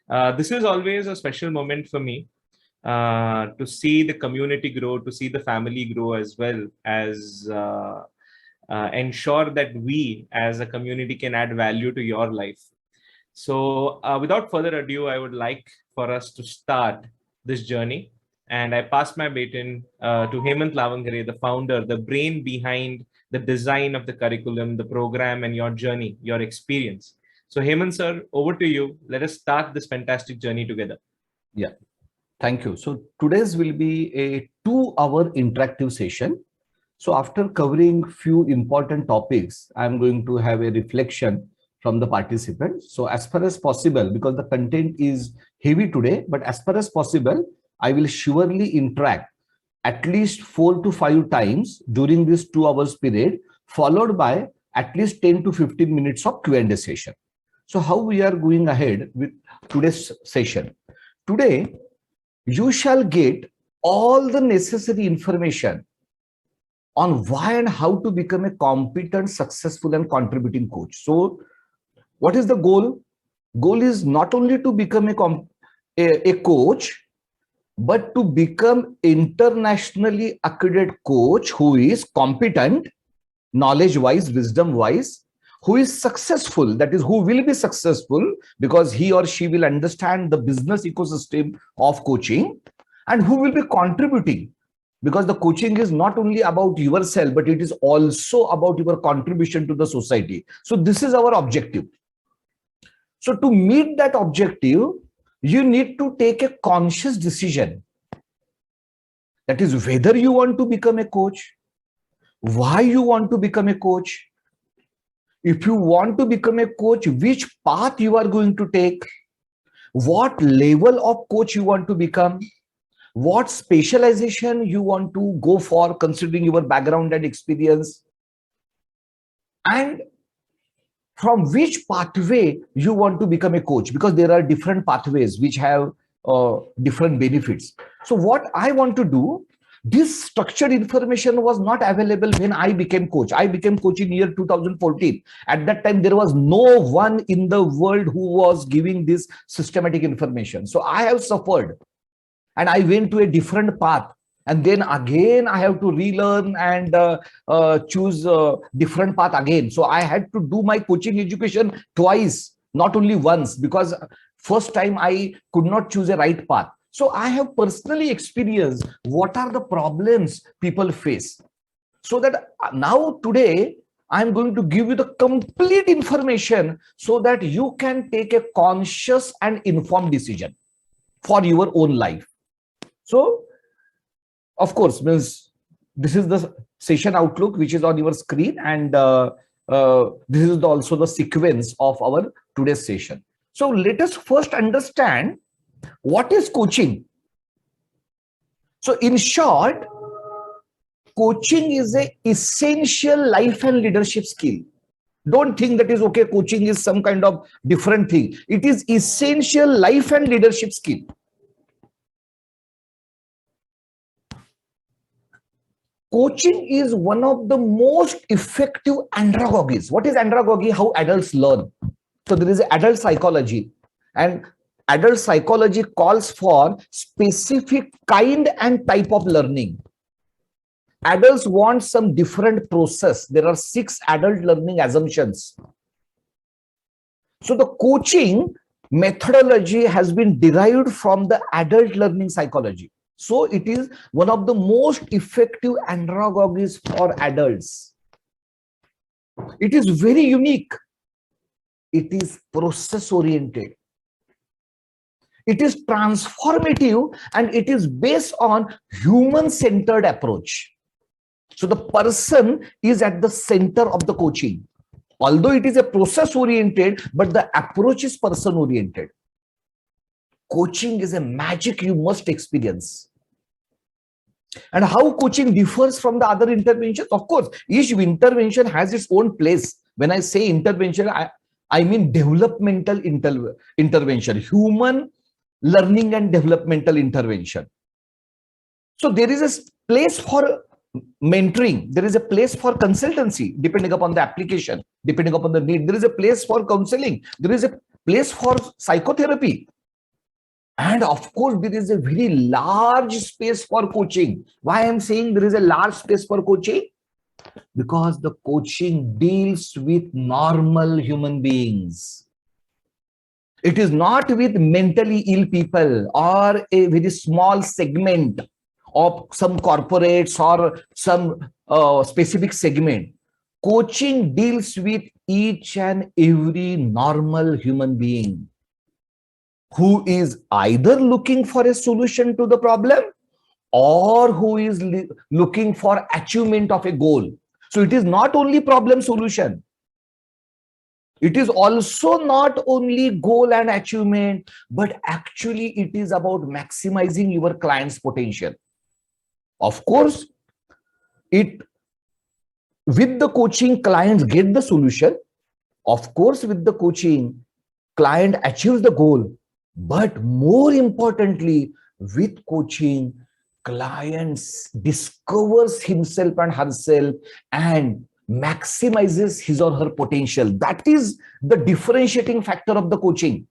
This is always a special moment for me to see the community grow, to see the family grow, as well as ensure that we as a community can add value to your life. So without further ado, I would like for us to start this journey. And I pass my baton to Hemant Lavangare, the founder, the brain behind the design of the curriculum, the program, and your journey, your experience. So Hemant sir, over to you. Let us start this fantastic journey together. Yeah, thank you. So today's will be a 2-hour interactive session. So after covering few important topics, I'm going to have a reflection from the participants. So as far as possible, because the content is heavy today, but as far as possible, I will surely interact at least 4 to 5 times during this 2 hours period, followed by at least 10 to 15 minutes of Q&A session. So how we are going ahead with today's session? Today, you shall get all the necessary information on why and how to become a competent, successful, and contributing coach. So what is the goal? Goal is not only to become a coach, but to become internationally accredited coach who is competent, knowledge-wise, wisdom-wise, who is successful, that is, who will be successful because he or she will understand the business ecosystem of coaching, and who will be contributing, because the coaching is not only about yourself, but it is also about your contribution to the society. So this is our objective. So to meet that objective, you need to take a conscious decision. That is whether you want to become a coach, why you want to become a coach. If you want to become a coach, which path you are going to take, what level of coach you want to become, what specialization you want to go for considering your background and experience, and from which pathway you want to become a coach, because there are different pathways which have different benefits. So what I want to do, this structured information was not available when I became coach. I became coach in year 2014. At that time, there was no one in the world who was giving this systematic information. So I have suffered and I went to a different path. And then again, I have to relearn and choose a different path again. So I had to do my coaching education twice, not only once, because first time I could not choose a right path. So I have personally experienced what are the problems people face. So that now today, I'm going to give you the complete information so that you can take a conscious and informed decision for your own life. So of course, means this is the session outlook which is on your screen, and this is also the sequence of our today's session. So let us first understand what is coaching. So in short, coaching is an essential life and leadership skill. Don't think that is okay, coaching is some kind of different thing. It is essential life and leadership skill. Coaching is one of the most effective andragogies. What is andragogy? How adults learn. So there is adult psychology, and adult psychology calls for specific kind and type of learning. Adults want some different process. There are 6 adult learning assumptions. So the coaching methodology has been derived from the adult learning psychology. So it is one of the most effective andragogies for adults. It is very unique. It is process oriented. It is transformative, and it is based on human-centered approach. So the person is at the center of the coaching. Although it is a process oriented, but the approach is person oriented. Coaching is a magic you must experience. And how coaching differs from the other interventions? Of course, each intervention has its own place. When I say intervention, I mean developmental intervention, human learning and developmental intervention. So there is a place for mentoring. There is a place for consultancy, depending upon the application, depending upon the need. There is a place for counseling. There is a place for psychotherapy. And of course, there is a very large space for coaching. Why I'm saying there is a large space for coaching? Because the coaching deals with normal human beings. It is not with mentally ill people or a very small segment of some corporates or some specific segment. Coaching deals with each and every normal human being who is either looking for a solution to the problem or who is looking for achievement of a goal. So it is not only problem solution. It is also not only goal and achievement, but actually it is about maximizing your client's potential. Of course, with the coaching, clients get the solution. Of course, with the coaching, client achieves the goal. But more importantly, with coaching, clients discovers himself and herself and maximizes his or her potential. That is the differentiating factor of the coaching.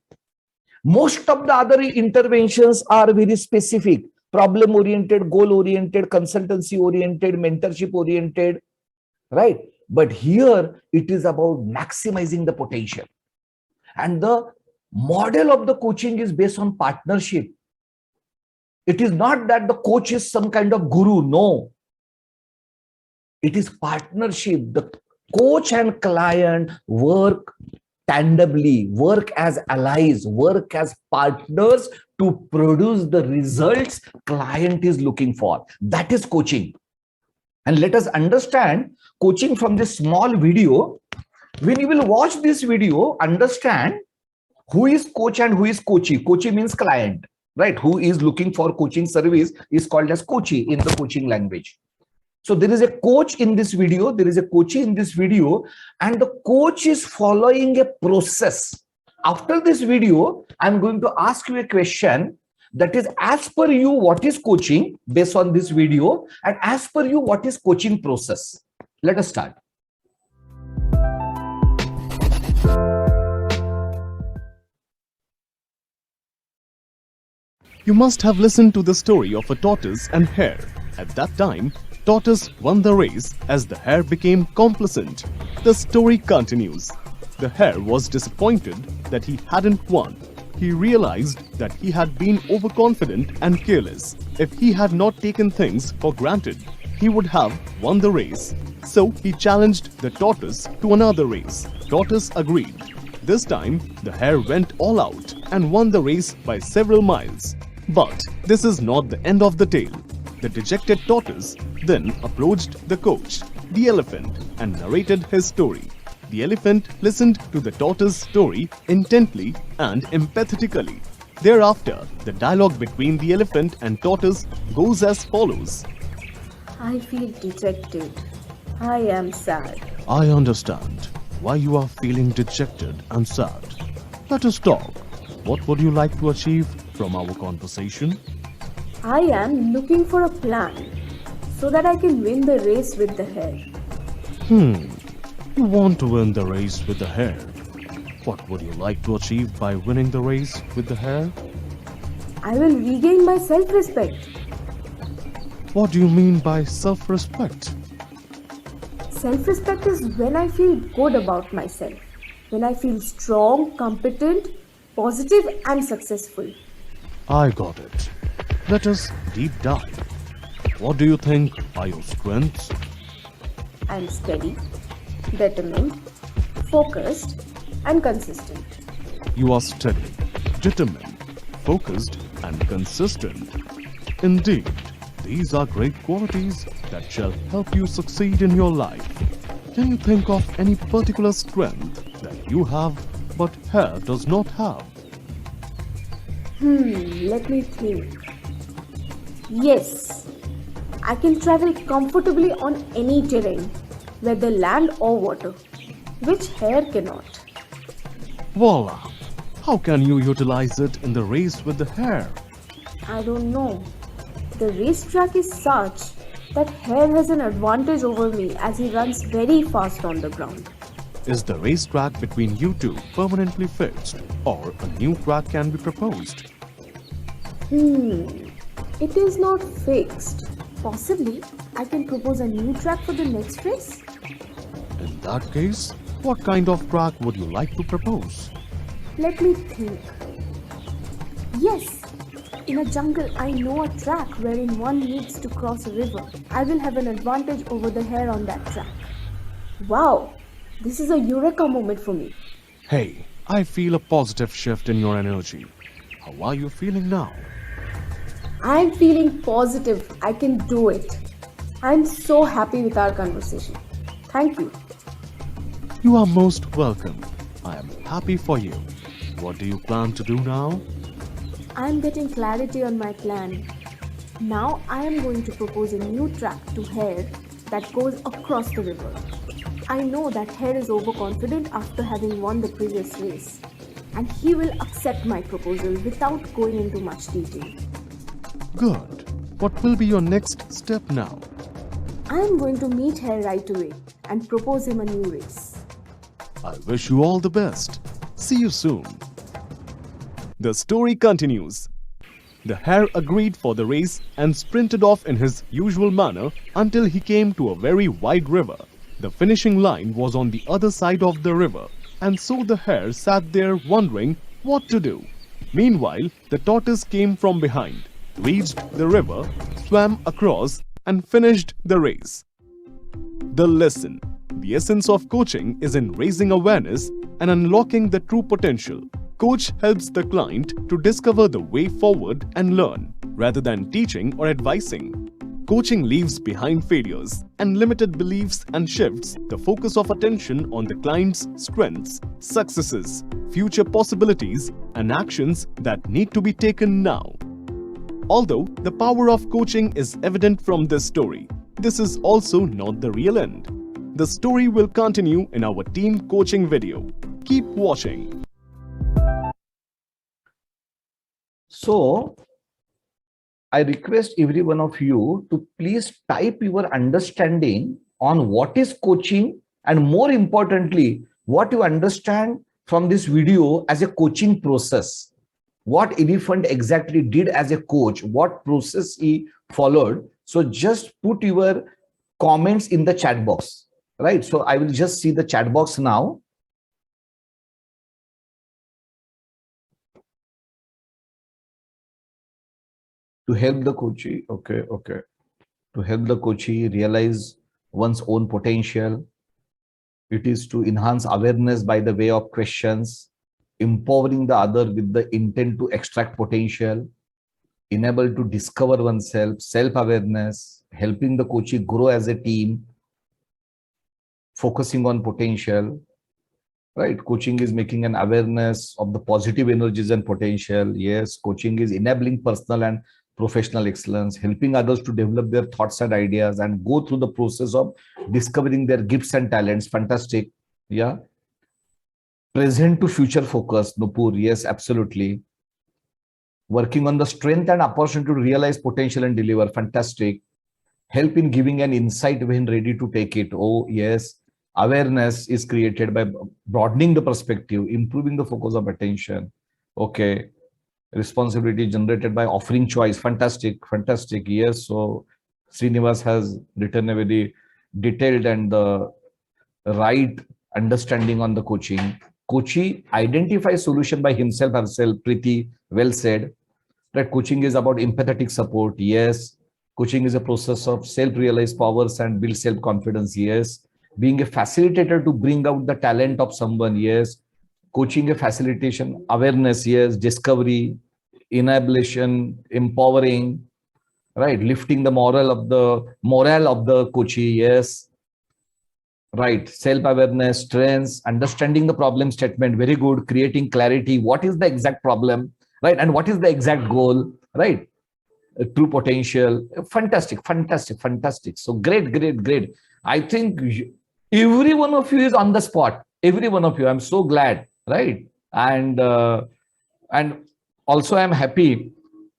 Most of the other interventions are very specific, problem-oriented, goal-oriented, consultancy-oriented, mentorship-oriented, right? But here it is about maximizing the potential. And the model of the coaching is based on partnership. It is not that the coach is some kind of guru. No. It is partnership. The coach and client work tandemly, work as allies, work as partners to produce the results client is looking for. That is coaching. And let us understand coaching from this small video. When you will watch this video, understand who is coach and who is coachee. Coachee means client, right? Who is looking for coaching service is called as coachee in the coaching language. So there is a coach in this video, there is a coachee in this video, and the coach is following a process. After this video, I'm going to ask you a question that is, as per you, what is coaching based on this video, and as per you, what is coaching process? Let us start. You must have listened to the story of a tortoise and hare. At that time, tortoise won the race as the hare became complacent. The story continues. The hare was disappointed that he hadn't won. He realized that he had been overconfident and careless. If he had not taken things for granted, he would have won the race. So he challenged the tortoise to another race. Tortoise agreed. This time, the hare went all out and won the race by several miles. But this is not the end of the tale. The dejected tortoise then approached the coach, the elephant, and narrated his story. The elephant listened to the tortoise's story intently and empathetically. Thereafter, the dialogue between the elephant and tortoise goes as follows. I feel dejected. I am sad. I understand why you are feeling dejected and sad. Let us talk. What would you like to achieve from our conversation? I am looking for a plan so that I can win the race with the hare. You want to win the race with the hare. What would you like to achieve by winning the race with the hare? I will regain my self-respect. What do you mean by self-respect? Self-respect is when I feel good about myself, when I feel strong, competent, positive and successful. I got it. Let us deep dive. What do you think are your strengths? I am steady, determined, focused and consistent. You are steady, determined, focused and consistent. Indeed, these are great qualities that shall help you succeed in your life. Can you think of any particular strength that you have but hare does not have? Let me think. Yes, I can travel comfortably on any terrain, whether land or water, which hare cannot. Voila! How can you utilize it in the race with the hare? I don't know. The racetrack is such that hare has an advantage over me as he runs very fast on the ground. Is the racetrack between you two permanently fixed, or a new track can be proposed? It is not fixed. Possibly, I can propose a new track for the next race. In that case, what kind of track would you like to propose? Let me think. Yes, in a jungle, I know a track wherein one needs to cross a river. I will have an advantage over the hare on that track. Wow, this is a eureka moment for me. Hey, I feel a positive shift in your energy. How are you feeling now? I am feeling positive. I can do it. I am so happy with our conversation. Thank you. You are most welcome. I am happy for you. What do you plan to do now? I am getting clarity on my plan. Now I am going to propose a new track to Hare that goes across the river. I know that Hare is overconfident after having won the previous race, and he will accept my proposal without going into much detail. Good. What will be your next step now? I am going to meet Hare right away and propose him a new race. I wish you all the best. See you soon. The story continues. The hare agreed for the race and sprinted off in his usual manner until he came to a very wide river. The finishing line was on the other side of the river, and so the hare sat there wondering what to do. Meanwhile, the tortoise came from behind, reached the river, swam across, and finished the race. The lesson. The essence of coaching is in raising awareness and unlocking the true potential. Coach helps the client to discover the way forward and learn, rather than teaching or advising. Coaching leaves behind failures and limited beliefs and shifts the focus of attention on the client's strengths, successes, future possibilities, and actions that need to be taken now. Although the power of coaching is evident from this story, this is also not the real end. The story will continue in our team coaching video. Keep watching. So, I request every one of you to please type your understanding on what is coaching, and more importantly, what you understand from this video as a coaching process. What Elephant exactly did as a coach, what process he followed. So just put your comments in the chat box, right? So I will just see the chat box now. To help the coachee, okay. To help the coachee realize one's own potential, it is to enhance awareness by the way of questions, empowering the other with the intent to extract potential, enable to discover oneself, self-awareness, helping the coachee grow as a team, focusing on potential, right? Coaching is making an awareness of the positive energies and potential. Yes, coaching is enabling personal and professional excellence, helping others to develop their thoughts and ideas and go through the process of discovering their gifts and talents. Fantastic. Yeah. Present to future focus. Nupur. Yes, absolutely. Working on the strength and opportunity to realize potential and deliver. Fantastic. Help in giving an insight when ready to take it. Oh, yes. Awareness is created by broadening the perspective, improving the focus of attention. Okay. Responsibility generated by offering choice. Fantastic. Yes. So Srinivas has written a very detailed and the right understanding on the coaching. Coachee identifies solution by himself, herself. Pretty well said. Right. Coaching is about empathetic support. Yes. Coaching is a process of self-realized powers and build self-confidence. Yes. Being a facilitator to bring out the talent of someone. Yes. Coaching a facilitation, awareness. Yes. Discovery, enablement, empowering, right? Lifting the morale of the coachee. Yes. Right. Self-awareness, strengths, understanding the problem statement. Very good. Creating clarity. What is the exact problem? Right. And what is the exact goal? Right. True potential. Fantastic. So great. I think every one of you is on the spot. Every one of you. I'm so glad. Right. And also I'm happy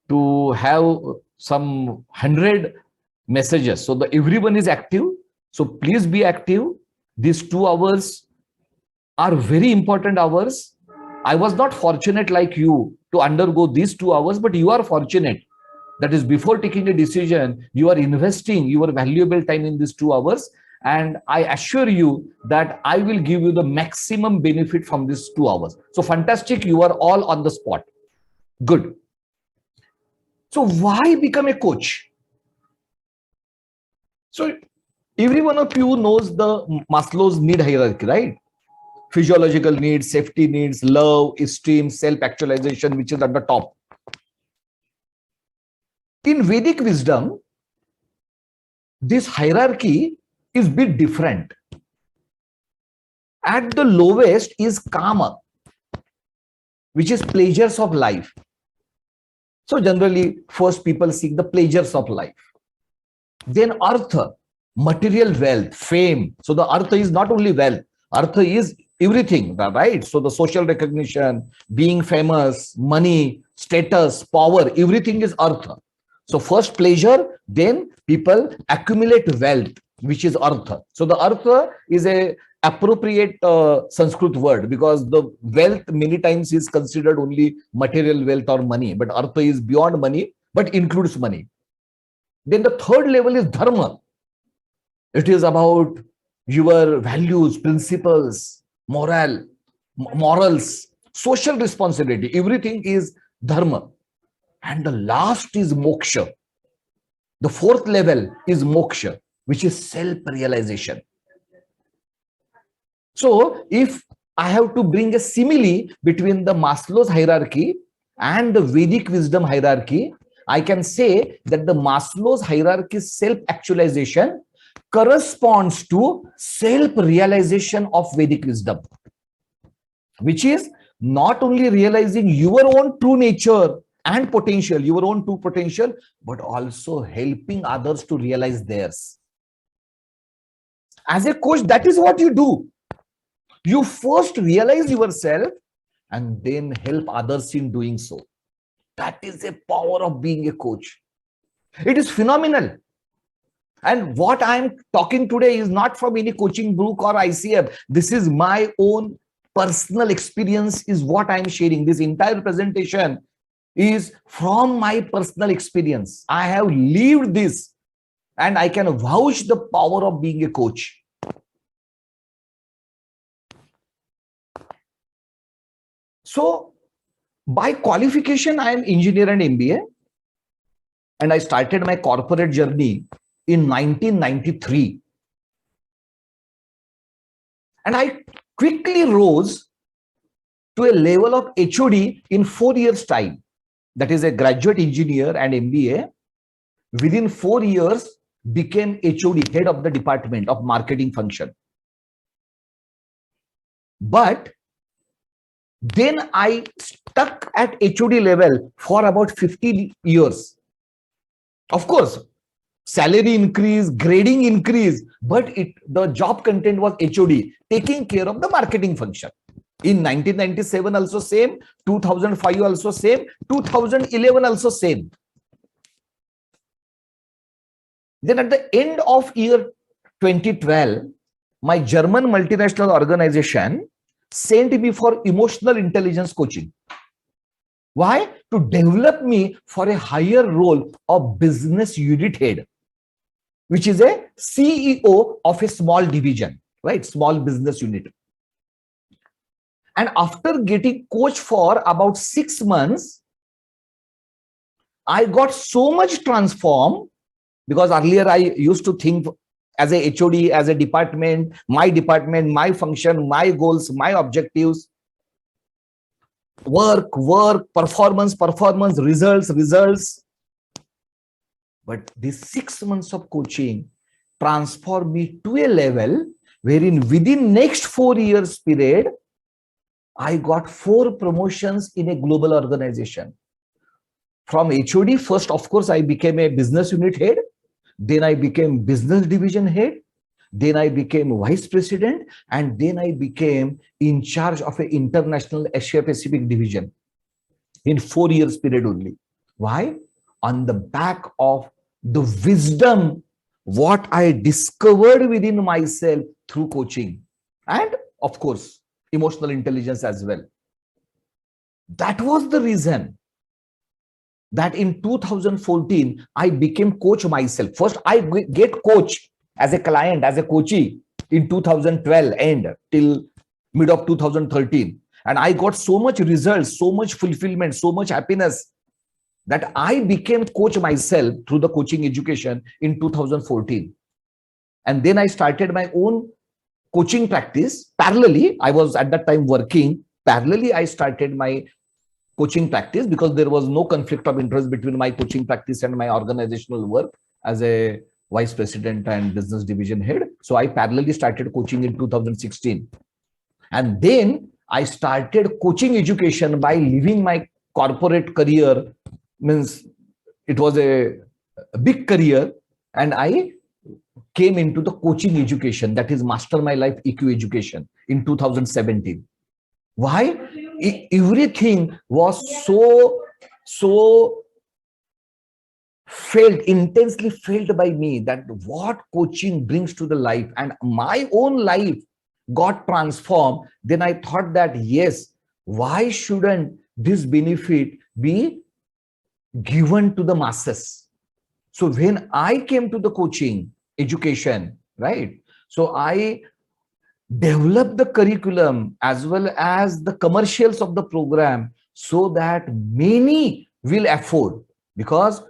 to have some 100 messages. So everyone is active. So please be active. These 2 hours are very important hours. I was not fortunate like you to to undergo these 2 hours, but you are fortunate. That is, before taking a decision, you are investing your valuable time in these 2 hours. And I assure you that I will give you the maximum benefit from these 2 hours. So fantastic, you are all on the spot. Good. So why become a coach? So every one of you knows the Maslow's need hierarchy, right? Physiological needs, safety needs, love, esteem, self-actualization, which is at the top. In Vedic wisdom, this hierarchy is a bit different. At the lowest is kama, which is pleasures of life. So generally, first people seek the pleasures of life. Then artha, material wealth, fame. So the artha is not only wealth, artha is everything, right? So the social recognition, being famous, money, status, power, everything is artha. So first pleasure, then people accumulate wealth, which is artha. So the artha is a appropriate Sanskrit word, because the wealth many times is considered only material wealth or money, but artha is beyond money, but includes money. Then the third level is dharma. It is about your values, principles, morals, social responsibility. Everything is dharma. And the last is moksha. The fourth level is moksha, which is self-realization. So if I have to bring a simile between the Maslow's hierarchy and the Vedic wisdom hierarchy, I can say that the Maslow's hierarchy self-actualization corresponds to self-realization of Vedic wisdom, which is not only realizing your own true nature and potential, your own true potential, but also helping others to realize theirs. As a coach, that is what you do. You first realize yourself and then help others in doing so. That is the power of being a coach. It is phenomenal. And what I am talking today is not from any coaching book or ICF. This is my own personal experience, is what I am sharing. This entire presentation is from my personal experience. I have lived this and I can vouch the power of being a coach. So by qualification, I am engineer and MBA, and I started my corporate journey in 1993. And I quickly rose to a level of HOD in 4 years' time. That is, a graduate engineer and MBA. Within 4 years, became HOD, head of the department of marketing function. But then I stuck at HOD level for about 15 years. Of course, salary increase, grading increase, but the job content was HOD, taking care of the marketing function. In 1997 also same, 2005 also same, 2011 also same. Then at the end of year 2012, my German multinational organization sent me for emotional intelligence coaching. Why? To develop me for a higher role of business unit head, which is a CEO of a small division, right? Small business unit. And after getting coached for about 6 months, I got so much transformed, because earlier I used to think as a HOD, as a department, my function, my goals, my objectives, work, performance, results. But these 6 months of coaching transformed me to a level wherein within next 4 years period, I got 4 promotions in a global organization. From HOD, first, of course, I became a business unit head. Then I became business division head. Then I became vice president. And then I became in charge of an international Asia Pacific division in 4 years period only. Why? On the back of the wisdom, what I discovered within myself through coaching. And of course, emotional intelligence as well. That was the reason that in 2014, I became coach myself. First, I get coach as a client, as a coachee in 2012 end till mid of 2013. And I got so much results, so much fulfillment, so much happiness that I became coach myself through the coaching education in 2014. And then I started my own coaching practice. Parallelly, I was at that time working. Parallelly, I started my coaching practice because there was no conflict of interest between my coaching practice and my organizational work as a vice president and business division head. So I parallelly started coaching in 2016. And then I started coaching education by leaving my corporate career. Means it was a big career, and I came into the coaching education, that is Master My Life EQ education in 2017. Why? Everything was so intensely felt by me that what coaching brings to the life, and my own life got transformed. Then I thought that, yes, why shouldn't this benefit be given to the masses? So when I came to the coaching education, right? So I developed the curriculum as well as the commercials of the program so that many will afford, because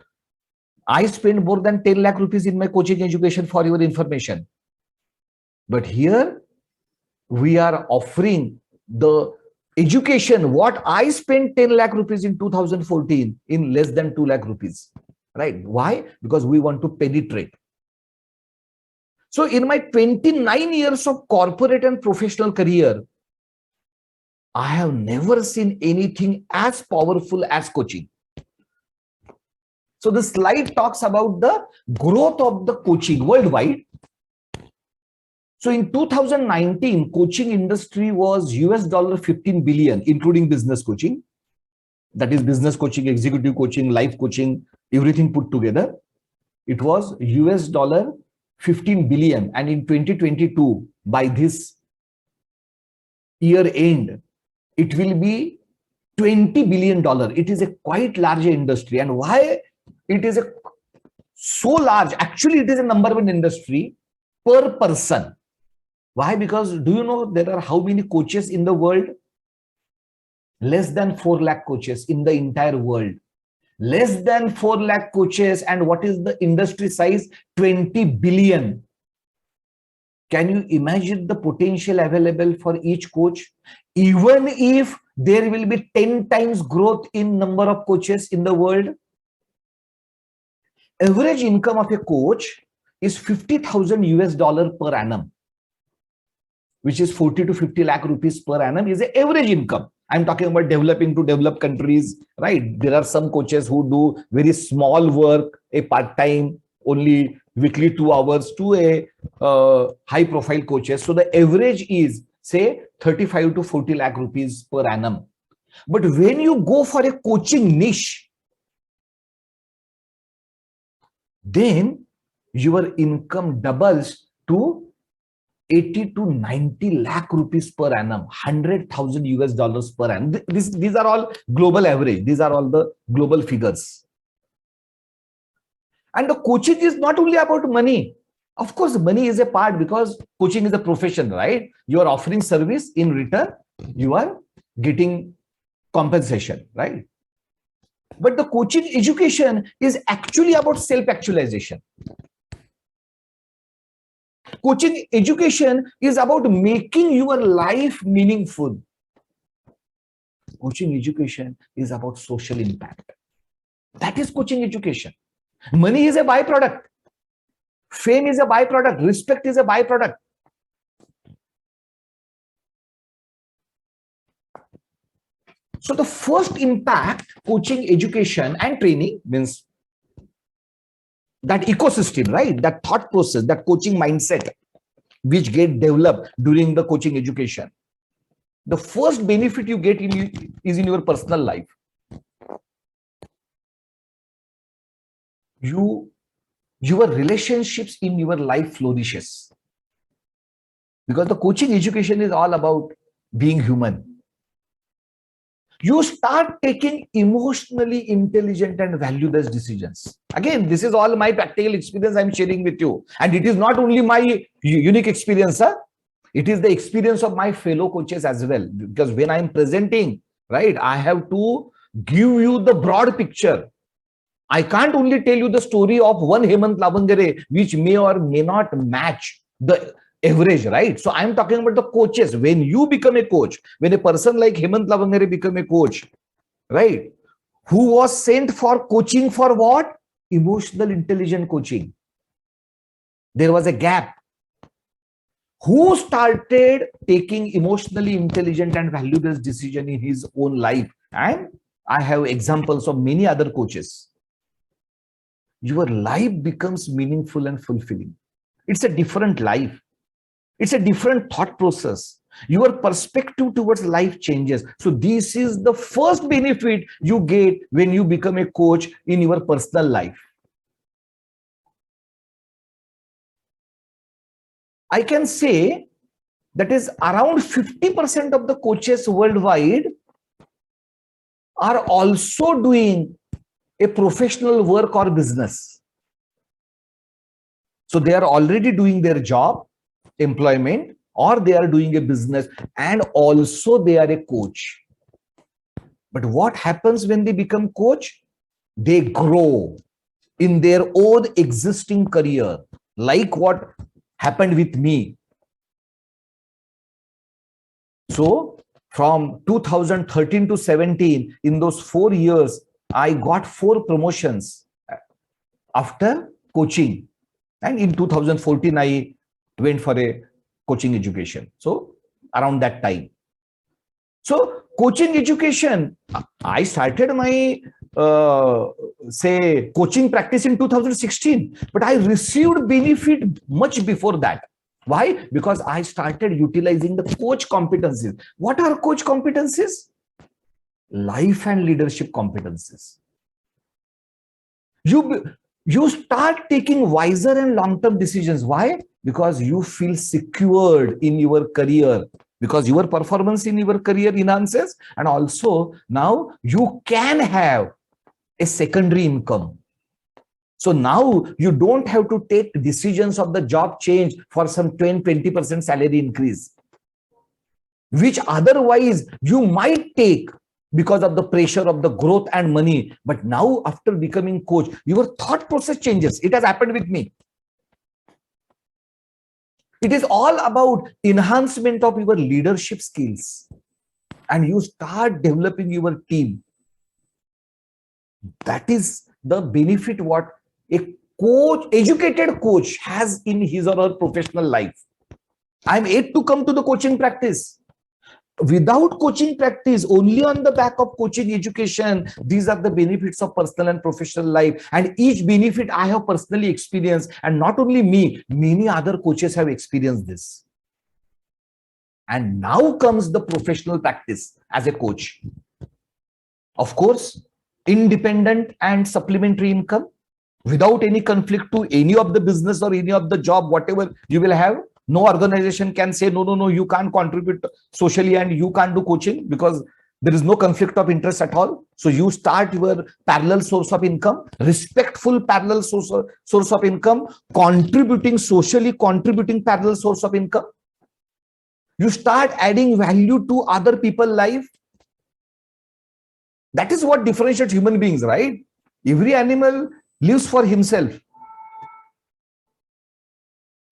I spend more than 10 lakh rupees in my coaching education, for your information. But here we are offering the education what I spent 10 lakh rupees in 2014 in less than 2 lakh rupees, right? Why? Because we want to penetrate. So in my 29 years of corporate and professional career, I have never seen anything as powerful as coaching. So the slide talks about the growth of the coaching worldwide. So in 2019, coaching industry was $15 billion, including business coaching. That is business coaching, executive coaching, life coaching, everything put together. It was $15 billion. And in 2022, by this year end, it will be $20 billion. It is a quite large industry. And why it is so large? Actually, it is a number one industry per person. Why? Because do you know there are how many coaches in the world? Less than 4 lakh coaches in the entire world. Less than 4 lakh coaches. And what is the industry size? 20 billion. Can you imagine the potential available for each coach? Even if there will be 10 times growth in number of coaches in the world, average income of a coach is $50,000 per annum, which is 40 to 50 lakh rupees per annum is the average income. I'm talking about developing to developed countries, right? There are some coaches who do very small work, a part-time, only weekly 2 hours, to a high-profile coaches. So the average is, say, 35 to 40 lakh rupees per annum. But when you go for a coaching niche, then your income doubles to 80 to 90 lakh rupees per annum, $100,000 per annum. These are all global average. These are all the global figures. And the coaching is not only about money. Of course, money is a part because coaching is a profession, right? You are offering service, in return, you are getting compensation, right? But the coaching education is actually about self-actualization. Coaching education is about making your life meaningful. Coaching education is about social impact. That is coaching education. Money is a byproduct. Fame is a byproduct. Respect is a byproduct. So the first impact coaching education and training means that ecosystem, right? That thought process, that coaching mindset, which get developed during the coaching education. The first benefit you get is in your personal life. Your relationships in your life flourishes. Because the coaching education is all about being human. you start taking emotionally intelligent and value-based decisions. Again, this is all my practical experience I'm sharing with you. And it is not only my unique experience, sir. It is the experience of my fellow coaches as well. Because when I'm presenting, right, I have to give you the broad picture. I can't only tell you the story of one Hemant Lavangare, which may or may not match the average, right? So I'm talking about the coaches. When you become a coach, when a person like Hemant Lavangare become a coach, right, who was sent for coaching for what? Emotional intelligent coaching. There was a gap. Who started taking emotionally intelligent and value-based decision in his own life? And I have examples of many other coaches. Your life becomes meaningful and fulfilling. It's a different life. It's a different thought process. Your perspective towards life changes. So this is the first benefit you get when you become a coach in your personal life. I can say that is around 50% of the coaches worldwide are also doing a professional work or business. So they are already doing their job, employment, or they are doing a business, and also they are a coach. But what happens when they become coach? They grow in their own existing career, like what happened with me. So from 2013 to 17, in those 4 years, I got 4 promotions after coaching. And in 2014, I went for a coaching education. So around that time. So coaching education, I started my, say, coaching practice in 2016, but I received benefit much before that. Why? Because I started utilizing the coach competencies. What are coach competencies? Life and leadership competencies. You start taking wiser and long-term decisions. Why? Because you feel secured in your career, because your performance in your career enhances, and also now you can have a secondary income. So now you don't have to take decisions of the job change for some 20% salary increase, which otherwise you might take because of the pressure of the growth and money. But now after becoming coach, your thought process changes. It has happened with me. It is all about enhancement of your leadership skills, and you start developing your team. That is the benefit what a coach, educated coach, has in his or her professional life. I'm yet to come to the coaching practice. Without coaching practice, only on the back of coaching education, these are the benefits of personal and professional life. And each benefit I have personally experienced, and not only me, many other coaches have experienced this. And now comes the professional practice as a coach. Of course, independent and supplementary income without any conflict to any of the business or any of the job, whatever you will have. No organization can say, no, you can't contribute socially and you can't do coaching, because there is no conflict of interest at all. So you start your parallel source of income, respectful parallel source of income, contributing socially, contributing parallel source of income. You start adding value to other people's life. That is what differentiates human beings, right? Every animal lives for himself.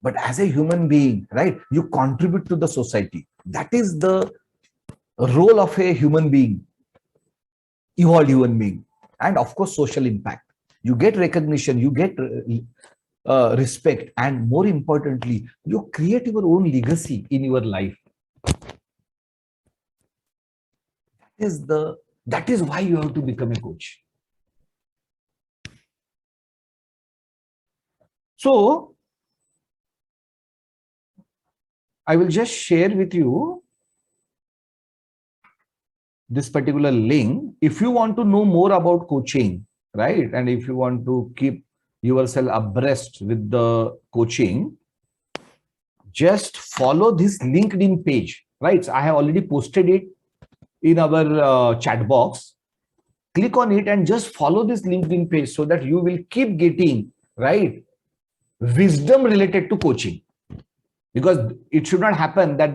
But as a human being, right, you contribute to the society. That is the role of a human being, evolved human being. And of course, social impact. You get recognition, you get respect, and more importantly, you create your own legacy in your life. That is why you have to become a coach. So I will just share with you this particular link. If you want to know more about coaching, right, and if you want to keep yourself abreast with the coaching, just follow this LinkedIn page, right? So I have already posted it in our chat box. Click on it and just follow this LinkedIn page so that you will keep getting, right, wisdom related to coaching. Because it should not happen that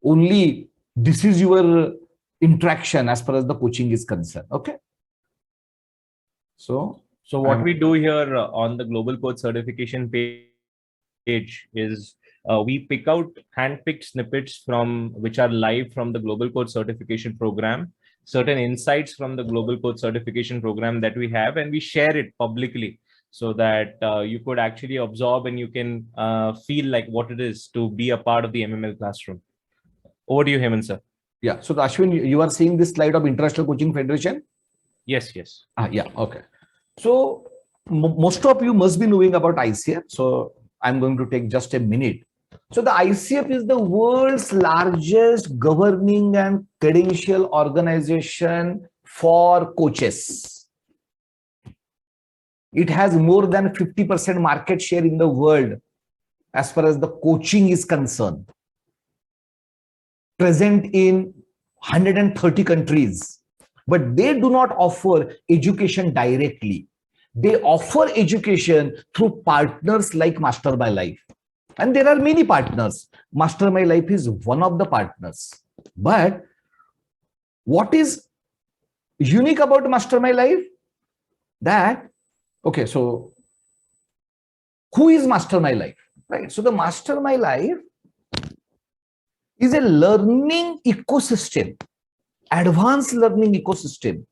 only this is your interaction as far as the coaching is concerned. Okay. So what we do here on the Global Coach Certification page is we pick out hand-picked snippets from which are live from the Global Coach Certification program, certain insights from the Global Coach Certification program that we have, and we share it publicly so that you could actually absorb and you can feel like what it is to be a part of the MML classroom. Over to you, Hemant sir. Yeah. So Ashwin, you are seeing this slide of International Coaching Federation? Yes, yes. Yeah. Okay. So most of you must be knowing about ICF. So I'm going to take just a minute. So the ICF is the world's largest governing and credential organization for coaches. It has more than 50% market share in the world as far as the coaching is concerned. Present in 130 countries. But they do not offer education directly. They offer education through partners like Master My Life. And there are many partners. Master My Life is one of the partners. But what is unique about Master My Life? That, okay, so who is Master My Life? Right. So the Master My Life is a learning ecosystem, advanced learning ecosystem.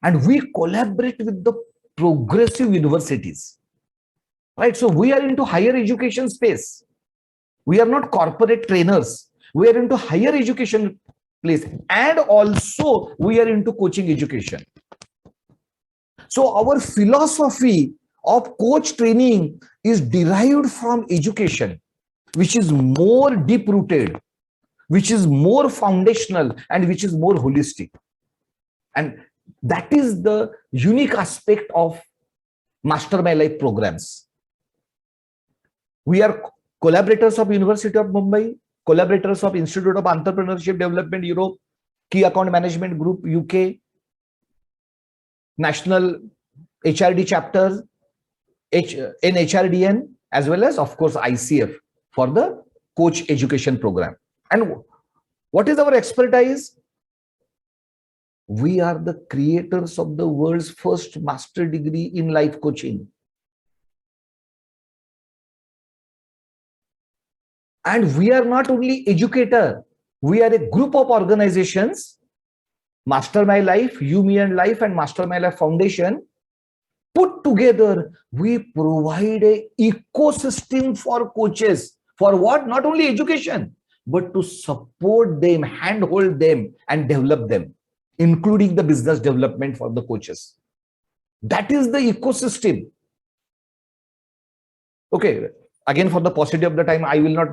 And we collaborate with the progressive universities. Right. So we are into higher education space. We are not corporate trainers. We are into higher education place. And also we are into coaching education. So our philosophy of coach training is derived from education, which is more deep-rooted, which is more foundational, and which is more holistic. And that is the unique aspect of Master My Life programs. We are collaborators of University of Mumbai, collaborators of Institute of Entrepreneurship Development Europe, Key Account Management Group UK, National HRD chapters, NHRDN, as well as, of course, ICF for the coach education program. And what is our expertise? We are the creators of the world's first master degree in life coaching. And we are not only educator, we are a group of organizations, Master My Life, You, Me and Life, and Master My Life Foundation. Put together, we provide an ecosystem for coaches. For what? Not only education, but to support them, handhold them, and develop them, including the business development for the coaches. That is the ecosystem. Okay. Again, for the paucity of the time, I will not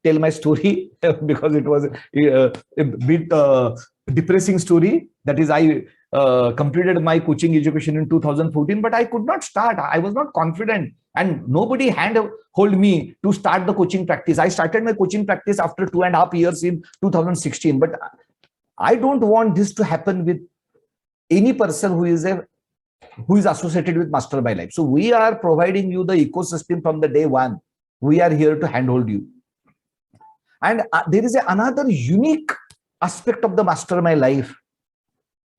tell my story because it was a bit depressing story. That is, I completed my coaching education in 2014, but I could not start. I was not confident, and nobody handhold me to start the coaching practice. I started my coaching practice after 2.5 years in 2016. But I don't want this to happen with any person who is associated with Master My Life. So we are providing you the ecosystem from the day one. We are here to handhold you. And there is another unique aspect of the Master My Life.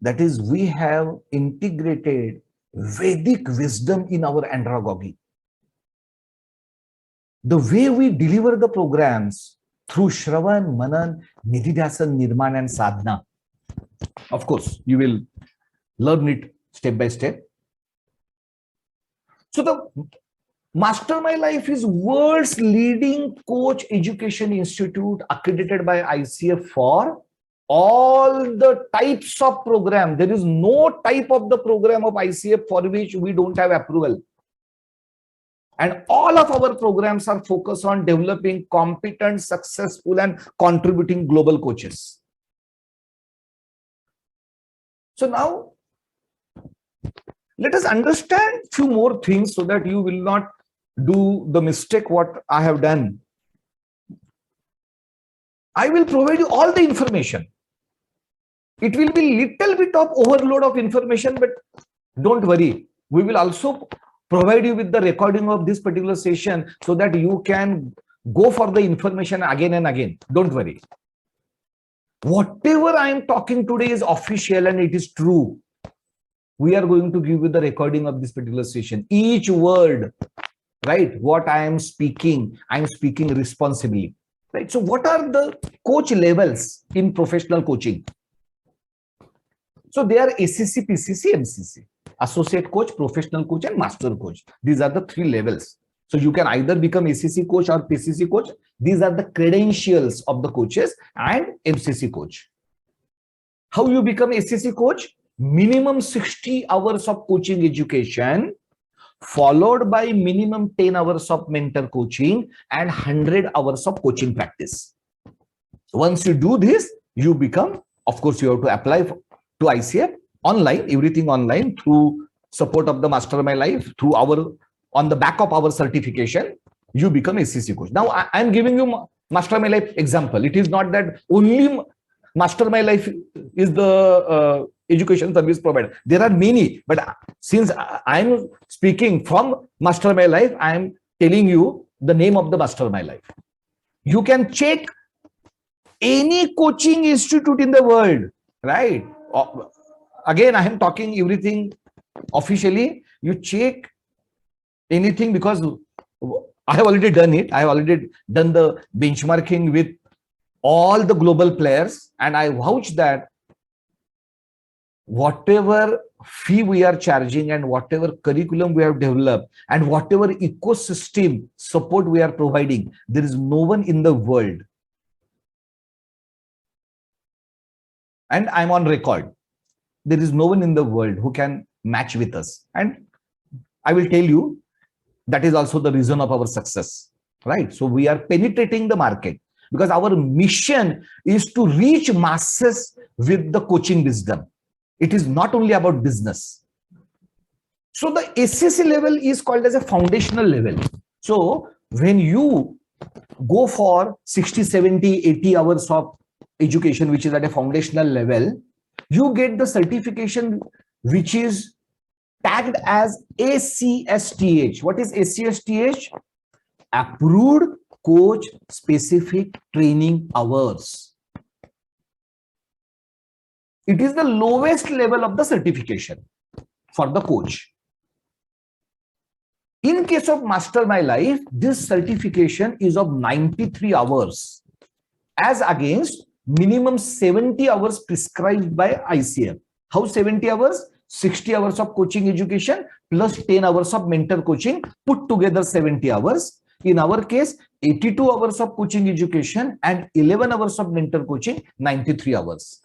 That is, we have integrated Vedic wisdom in our andragogy. The way we deliver the programs through Shravan, Manan, Nididhyasan, Nirman, and Sadhana. Of course, you will learn it step by step. So the Master My Life is world's leading coach education institute accredited by ICF for all the types of program. There is no type of the program of ICF for which we don't have approval. And all of our programs are focused on developing competent, successful, and contributing global coaches. So now, let us understand a few more things so that you will not do the mistake what I have done. I will provide you all the information. It will be little bit of overload of information, but don't worry. We will also provide you with the recording of this particular session so that you can go for the information again and again. Don't worry. Whatever I am talking today is official and it is true. We are going to give you the recording of this particular session. Each word, right? What I am speaking responsibly, right? So what are the coach levels in professional coaching? So they are ACC, PCC, MCC. Associate coach, professional coach, and master coach. These are the 3 levels. So you can either become ACC coach or PCC coach. These are the credentials of the coaches, and MCC coach. How you become ACC coach? Minimum 60 hours of coaching education, followed by minimum 10 hours of mentor coaching and 100 hours of coaching practice. Once you do this, you become, of course, you have to apply to ICF online, everything online through support of the Master My Life, through our, on the back of our certification, you become ACC coach. Now, I am giving you Master My Life example. It is not that only Master My Life is the education service provider. There are many, but since I am speaking from Master My Life, I am telling you the name of the Master My Life. You can check any coaching institute in the world, right? Again, I am talking everything officially. You check anything because I have already done it. I have already done the benchmarking with all the global players, and I vouch that whatever fee we are charging and whatever curriculum we have developed and whatever ecosystem support we are providing, there is no one in the world, and I'm on record, there is no one in the world who can match with us. And I will tell you, that is also the reason of our success, right? So we are penetrating the market because our mission is to reach masses with the coaching wisdom. It is not only about business. So the ACC level is called as a foundational level. So when you go for 60, 70, 80 hours of education, which is at a foundational level, you get the certification which is tagged as ACSTH. What is ACSTH? Approved Coach Specific Training Hours. It is the lowest level of the certification for the coach. In case of Master My Life, this certification is of 93 hours as against minimum 70 hours prescribed by ICF. How 70 hours? 60 hours of coaching education plus 10 hours of mentor coaching, put together 70 hours. In our case, 82 hours of coaching education and 11 hours of mentor coaching, 93 hours.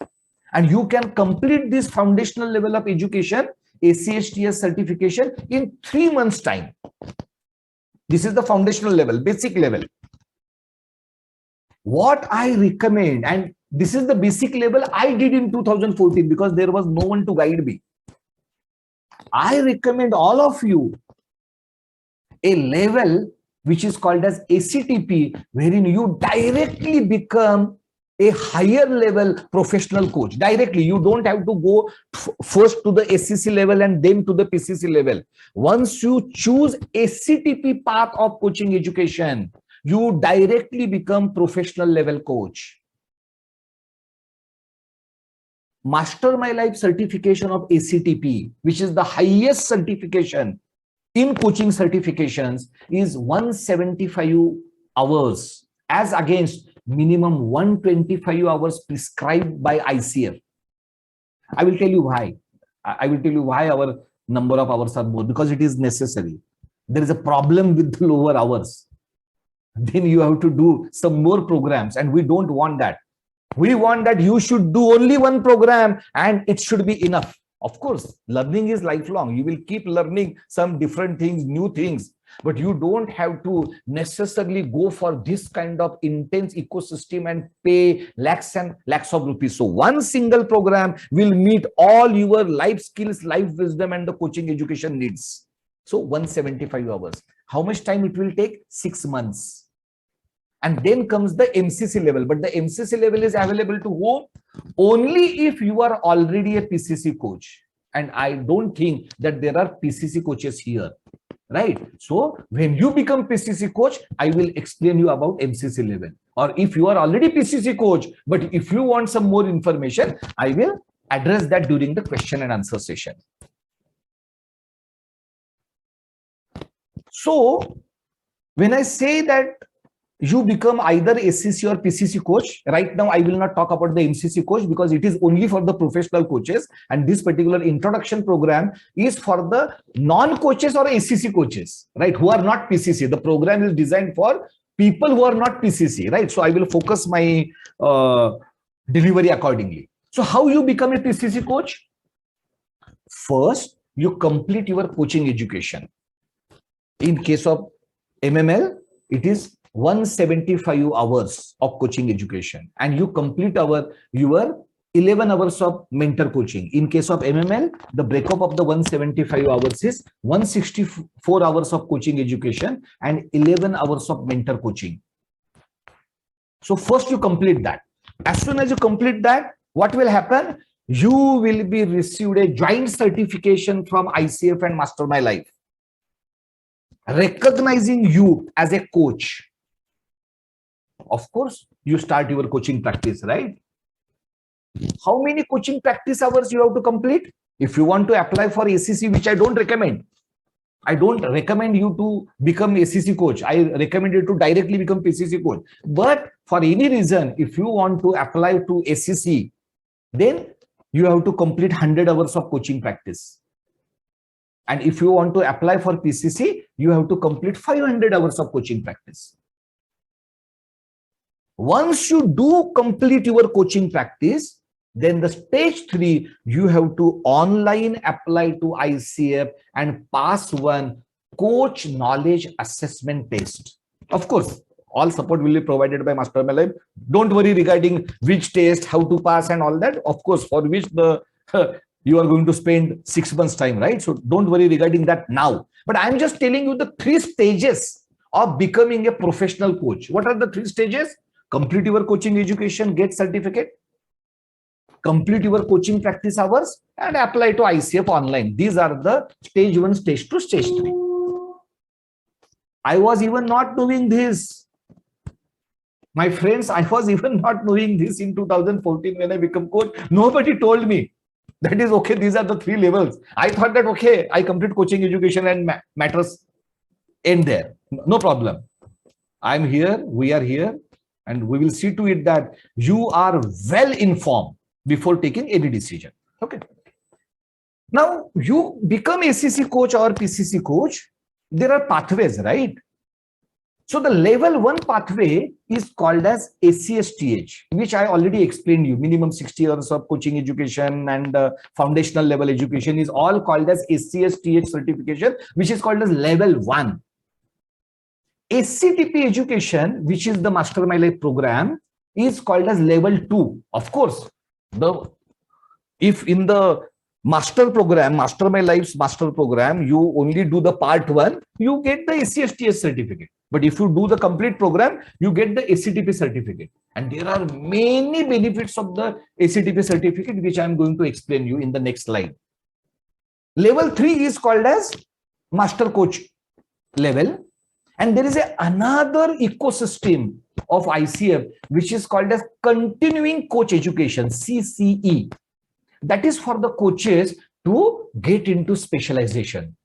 And you can complete this foundational level of education, ACSTS certification, in 3 months' time. This is the foundational level, basic level. What I recommend, and this is the basic level I did in 2014 because there was no one to guide me. I recommend all of you a level which is called as ACTP, wherein you directly become a higher level professional coach. Directly, you don't have to go first to the ACC level and then to the PCC level. Once you choose ACTP path of coaching education, you directly become professional level coach. Master My Life certification of ACTP, which is the highest certification in coaching certifications, is 175 hours as against minimum 125 hours prescribed by ICF. I will tell you why. I will tell you why our number of hours are more, because it is necessary. There is a problem with the lower hours. Then you have to do some more programs, and we don't want that. We want that you should do only one program and it should be enough. Of course, learning is lifelong. You will keep learning some different things, new things, but you don't have to necessarily go for this kind of intense ecosystem and pay lakhs and lakhs of rupees. So one single program will meet all your life skills, life wisdom, and the coaching education needs. So 175 hours. How much time it will take? 6 months. And then comes the MCC level. But the MCC level is available to whom? Only if you are already a PCC coach. And I don't think that there are PCC coaches here, right? So when you become PCC coach, I will explain you about MCC level. Or if you are already PCC coach, but if you want some more information, I will address that during the question and answer session. So when I say that you become either SCC or PCC coach, right now I will not talk about the MCC coach because it is only for the professional coaches, and this particular introduction program is for the non-coaches or ACC coaches, right, who are not PCC. The program is designed for people who are not PCC, right? So I will focus my delivery accordingly. So how you become a PCC coach? First, you complete your coaching education. In case of MML, it is 175 hours of coaching education, and you complete your 11 hours of mentor coaching. In case of MML, the breakup of the 175 hours is 164 hours of coaching education and 11 hours of mentor coaching. So first you complete that. As soon as you complete that, what will happen? You will be received a joint certification from ICF and Master My Life, recognizing you as a coach. Of course, you start your coaching practice, right? How many coaching practice hours you have to complete? If you want to apply for ACC, which I don't recommend. I don't recommend you to become ACC coach. I recommend you to directly become PCC coach. But for any reason, if you want to apply to ACC, then you have to complete 100 hours of coaching practice. And if you want to apply for PCC, you have to complete 500 hours of coaching practice. Once you do complete your coaching practice, then the stage 3, you have to online apply to ICF and pass one coach knowledge assessment test. Of course, all support will be provided by Master My Life. Don't worry regarding which test, how to pass and all that. Of course, for which you are going to spend 6 months time, right? So don't worry regarding that now. But I'm just telling you the 3 stages of becoming a professional coach. What are the 3 stages? Complete your coaching education, get certificate, complete your coaching practice hours, and apply to ICF online. These are the stage 1, stage 2, stage 3. I was even not doing this. My friends, I was even not doing this in 2014 when I became coach. Nobody told me that is okay. These are the 3 levels. I thought that, okay, I complete coaching education and matters end there. No problem. I'm here, we are here, and we will see to it that you are well informed before taking any decision. Okay. Now, you become ACC coach or PCC coach, there are pathways, right? So the level 1 pathway is called as ACSTH, which I already explained you. Minimum 60 hours of coaching education and foundational level education is all called as ACSTH certification, which is called as level 1. ACTP education, which is the Master My Life program, is called as level 2. Of course, if in the master program, Master My Life's master program, you only do the part 1, you get the ACSTH certificate. But if you do the complete program, you get the ACTP certificate. And there are many benefits of the ACTP certificate, which I am going to explain you in the next slide. Level 3 is called as master coach level. And there is another ecosystem of ICF, which is called as continuing coach education, CCE. That is for the coaches to get into specialization,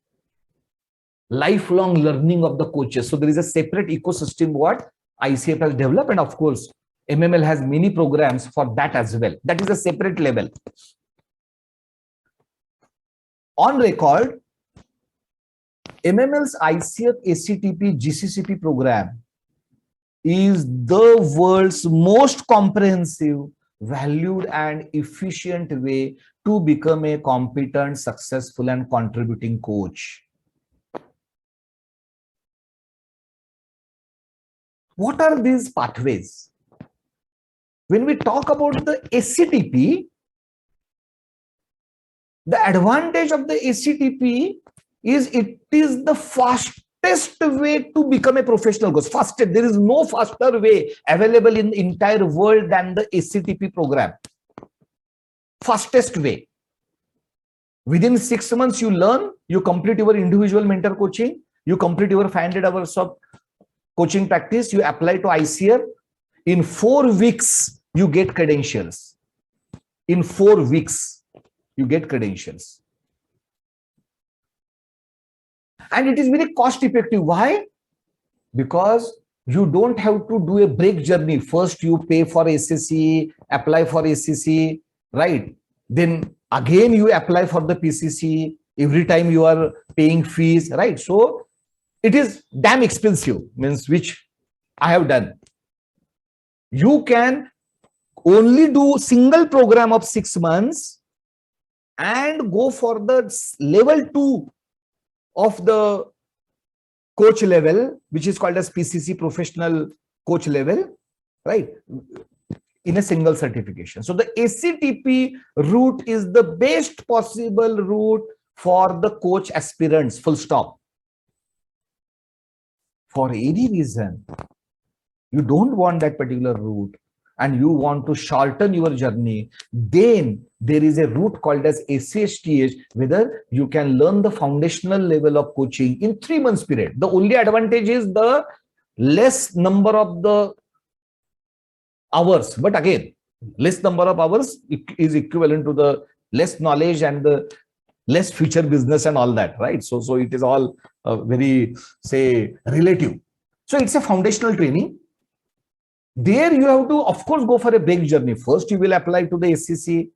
lifelong learning of the coaches. So there is a separate ecosystem what ICF has developed. And of course, MML has many programs for that as well. That is a separate level. On record, MML's ICF ACTP GCCP program is the world's most comprehensive, valued and efficient way to become a competent, successful and contributing coach. What are these pathways? When we talk about the ACTP, the advantage of the ACTP is it is the fastest fastest way to become a professional coach. Fastest. There is no faster way available in the entire world than the ACTP program. Fastest way. Within 6 months, you learn, you complete your individual mentor coaching, you complete your 500 hours of coaching practice, you apply to ICF. In 4 weeks, you get credentials. In 4 weeks, you get credentials. And it is very cost effective. Why? Because you don't have to do a break journey. First, you pay for ACC, apply for ACC, right? Then again, you apply for the PCC. Every time you are paying fees, right? So it is damn expensive, means which I have done. You can only do single program of 6 months and go for the level 2 of the coach level, which is called as PCC, professional coach level, right? In a single certification. So the ACTP route is the best possible route for the coach aspirants, full stop. For any reason, you don't want that particular route and you want to shorten your journey, then there is a route called as ACSTH, whether you can learn the foundational level of coaching in 3 months period. The only advantage is the less number of the hours, but again, less number of hours is equivalent to the less knowledge and the less future business and all that, right? So it is all very, say, relative. So it's a foundational training. There you have to, of course, go for a break journey. First, you will apply to the SCC,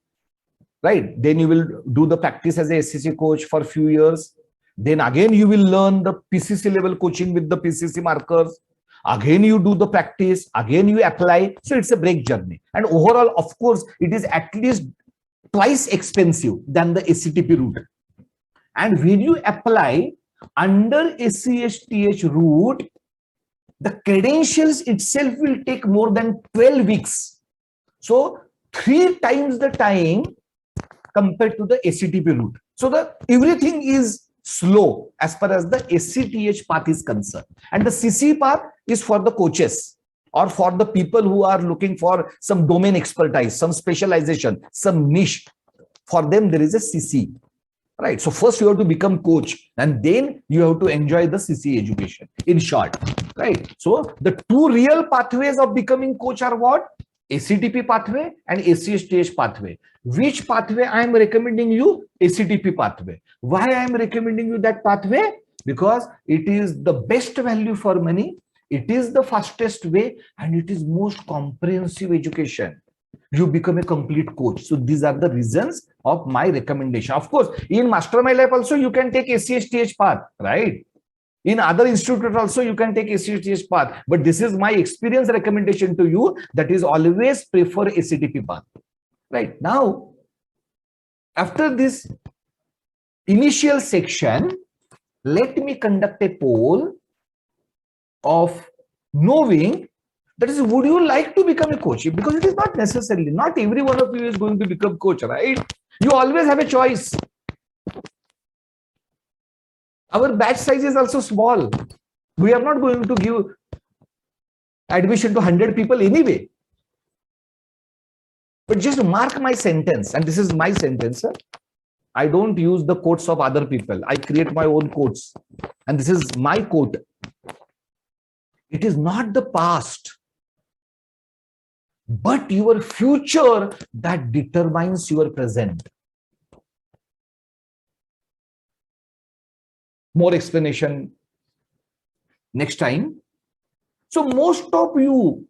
right? Then you will do the practice as a SCC coach for a few years. Then again, you will learn the PCC level coaching with the PCC markers. Again, you do the practice. Again, you apply. So it's a break journey. And overall, of course, it is at least twice expensive than the ACTP route. And when you apply under ACSTH route, the credentials itself will take more than 12 weeks. So 3 times the time compared to the ACTP route. So everything is slow as far as the ACTH path is concerned. And the CC path is for the coaches or for the people who are looking for some domain expertise, some specialization, some niche. For them, there is a CC. Right. So first you have to become coach and then you have to enjoy the CC education, in short. Right. So the 2 real pathways of becoming coach are what? ACTP pathway and ACSTH pathway. Which pathway I am recommending you? ACTP pathway. Why I am recommending you that pathway? Because it is the best value for money. It is the fastest way and it is most comprehensive education. You become a complete coach. So these are the reasons of my recommendation. Of course, in Mastermind Life also you can take ACSTH path, right? In other institutes also you can take ACSTH path. But this is my experience recommendation to you, that is always prefer ACTP path. Right. Now, after this initial section, let me conduct a poll of knowing, that is, would you like to become a coach? Because it is not necessarily, not every one of you is going to become coach, right? You always have a choice. Our batch size is also small. We are not going to give admission to 100 people anyway. But just mark my sentence, and this is my sentence. I don't use the quotes of other people. I create my own quotes. And this is my quote. It is not the past, but your future that determines your present. More explanation next time. So most of you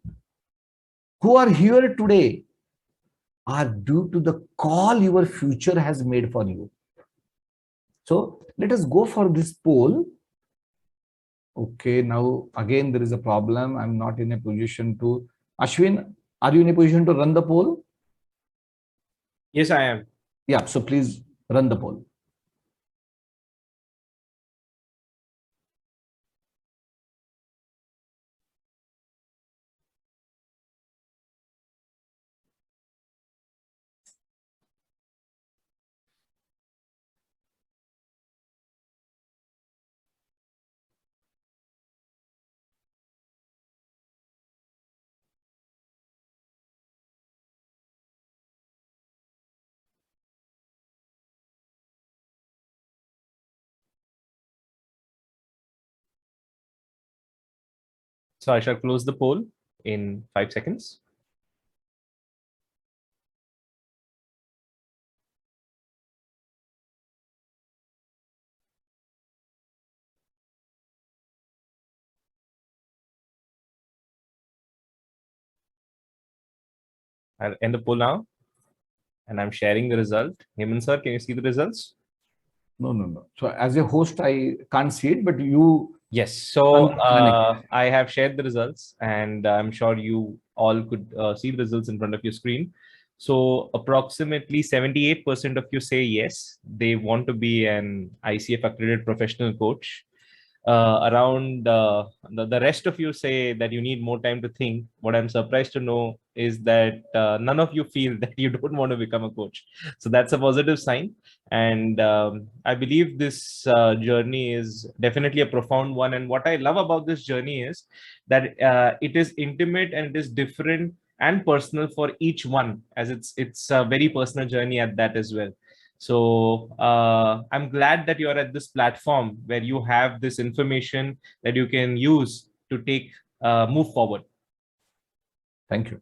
who are here today are due to the call your future has made for you. So let us go for this poll. Okay, now again there is a problem. I'm not in a position to. Ashwin, are you in a position to run the poll? Yes, I am. Yeah, so please run the poll. So I shall close the poll in 5 seconds. I'll end the poll now, and I'm sharing the result. Hemant sir, can you see the results? No. So as a host, I can't see it, but you. Yes. So I have shared the results, and I'm sure you all could see the results in front of your screen. So approximately 78% of you say yes, they want to be an ICF accredited professional coach. Around the rest of you say that you need more time to think. What I'm surprised to know is that none of you feel that you don't want to become a coach. So that's a positive sign. And I believe this journey is definitely a profound one. And what I love about this journey is that it is intimate and it is different and personal for each one, as it's a very personal journey at that as well. So I'm glad that you're at this platform where you have this information that you can use to take move forward. Thank you.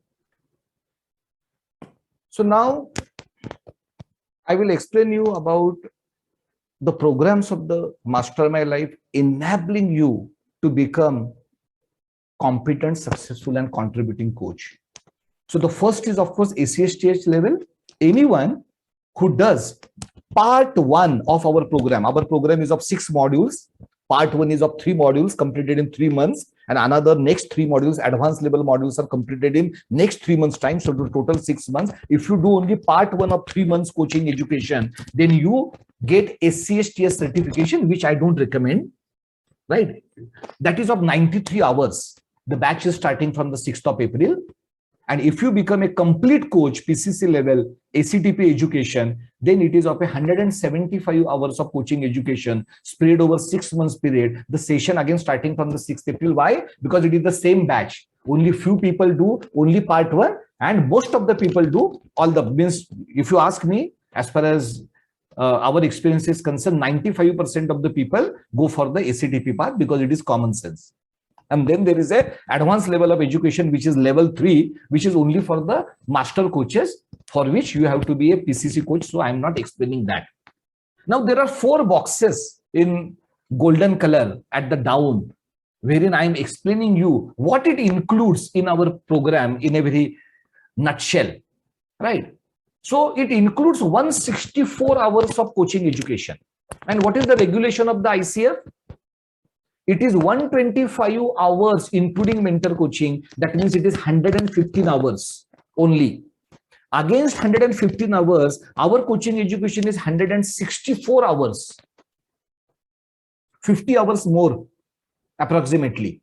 So now I will explain you about the programs of the Mastermind Life, enabling you to become competent, successful, and contributing coach. So the first is, of course, ACSTH level. Anyone who does part 1 of our program is of 6 modules. Part 1 is of 3 modules completed in 3 months, and another next 3 modules, advanced level modules, are completed in next 3 months time. So the total 6 months. If you do only part 1 of 3 months coaching education, then you get ACSTS certification, which I don't recommend, right? That is of 93 hours. The batch is starting from the 6th of April. And if you become a complete coach, PCC level, ACTP education, then it is of 175 hours of coaching education spread over 6 months period. The session again starting from the 6th April. Why? Because it is the same batch. Only few people do only part 1, and most of the people do all the means. If you ask me, as far as our experience is concerned, 95% of the people go for the ACTP path because it is common sense. And then there is a advanced level of education, which is level 3, which is only for the master coaches, for which you have to be a PCC coach. So I'm not explaining that. Now there are 4 boxes in golden color at the down, wherein I'm explaining you what it includes in our program in a very nutshell, right? So it includes 164 hours of coaching education. And what is the regulation of the ICF? It is 125 hours including mentor coaching. That means it is 115 hours only. Against 115 hours, our coaching education is 164 hours. 50 hours more approximately.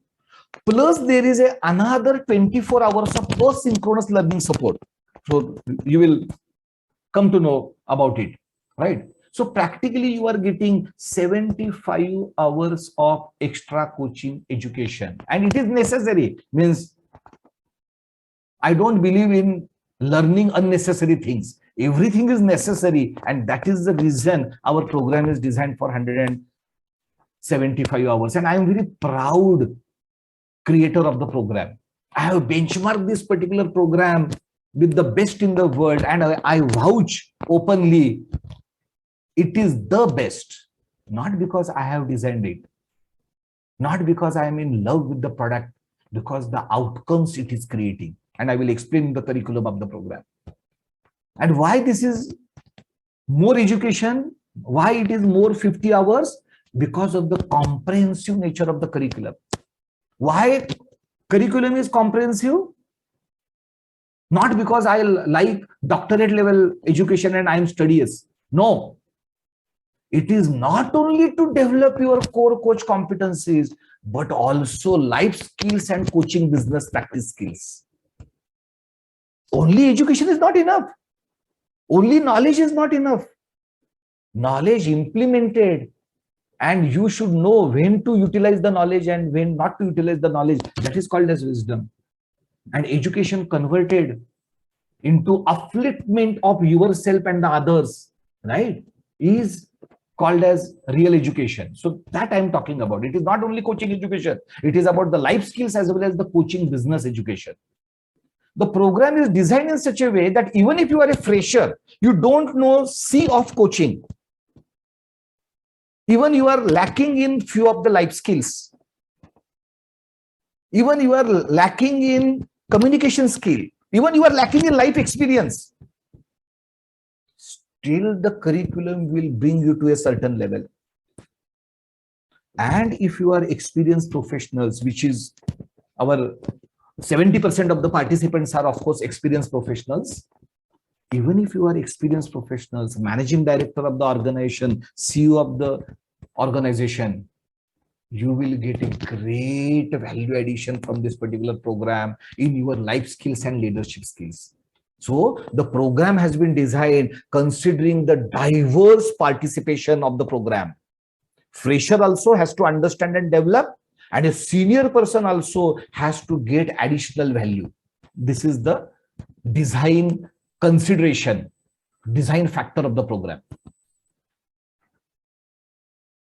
Plus there is another 24 hours of asynchronous learning support. So you will come to know about it, right? So practically you are getting 75 hours of extra coaching education, and it is necessary. Means I don't believe in learning unnecessary things. Everything is necessary, and that is the reason our program is designed for 175 hours. And I am very proud creator of the program. I have benchmarked this particular program with the best in the world, and I vouch openly it is the best, not because I have designed it, not because I am in love with the product, because the outcomes it is creating. And I will explain the curriculum of the program. And why this is more education, why it is more 50 hours, because of the comprehensive nature of the curriculum. Why curriculum is comprehensive? Not because I like doctorate level education and I am studious. No. It is not only to develop your core coach competencies, but also life skills and coaching business practice skills. Only education is not enough. Only knowledge is not enough. Knowledge implemented, and you should know when to utilize the knowledge and when not to utilize the knowledge. That is called as wisdom. And education converted into upliftment of yourself and the others, right, is called as real education. So that I'm talking about. It is not only coaching education. It is about the life skills as well as the coaching business education. The program is designed in such a way that even if you are a fresher, you don't know C of coaching. Even you are lacking in few of the life skills. Even you are lacking in communication skill. Even you are lacking in life experience. Still the curriculum will bring you to a certain level. And if you are experienced professionals, which is our 70% of the participants are of course experienced professionals. Even if you are experienced professionals, managing director of the organization, CEO of the organization, you will get a great value addition from this particular program in your life skills and leadership skills. So the program has been designed considering the diverse participation of the program. Fresher also has to understand and develop, and a senior person also has to get additional value. This is the design consideration, design factor of the program.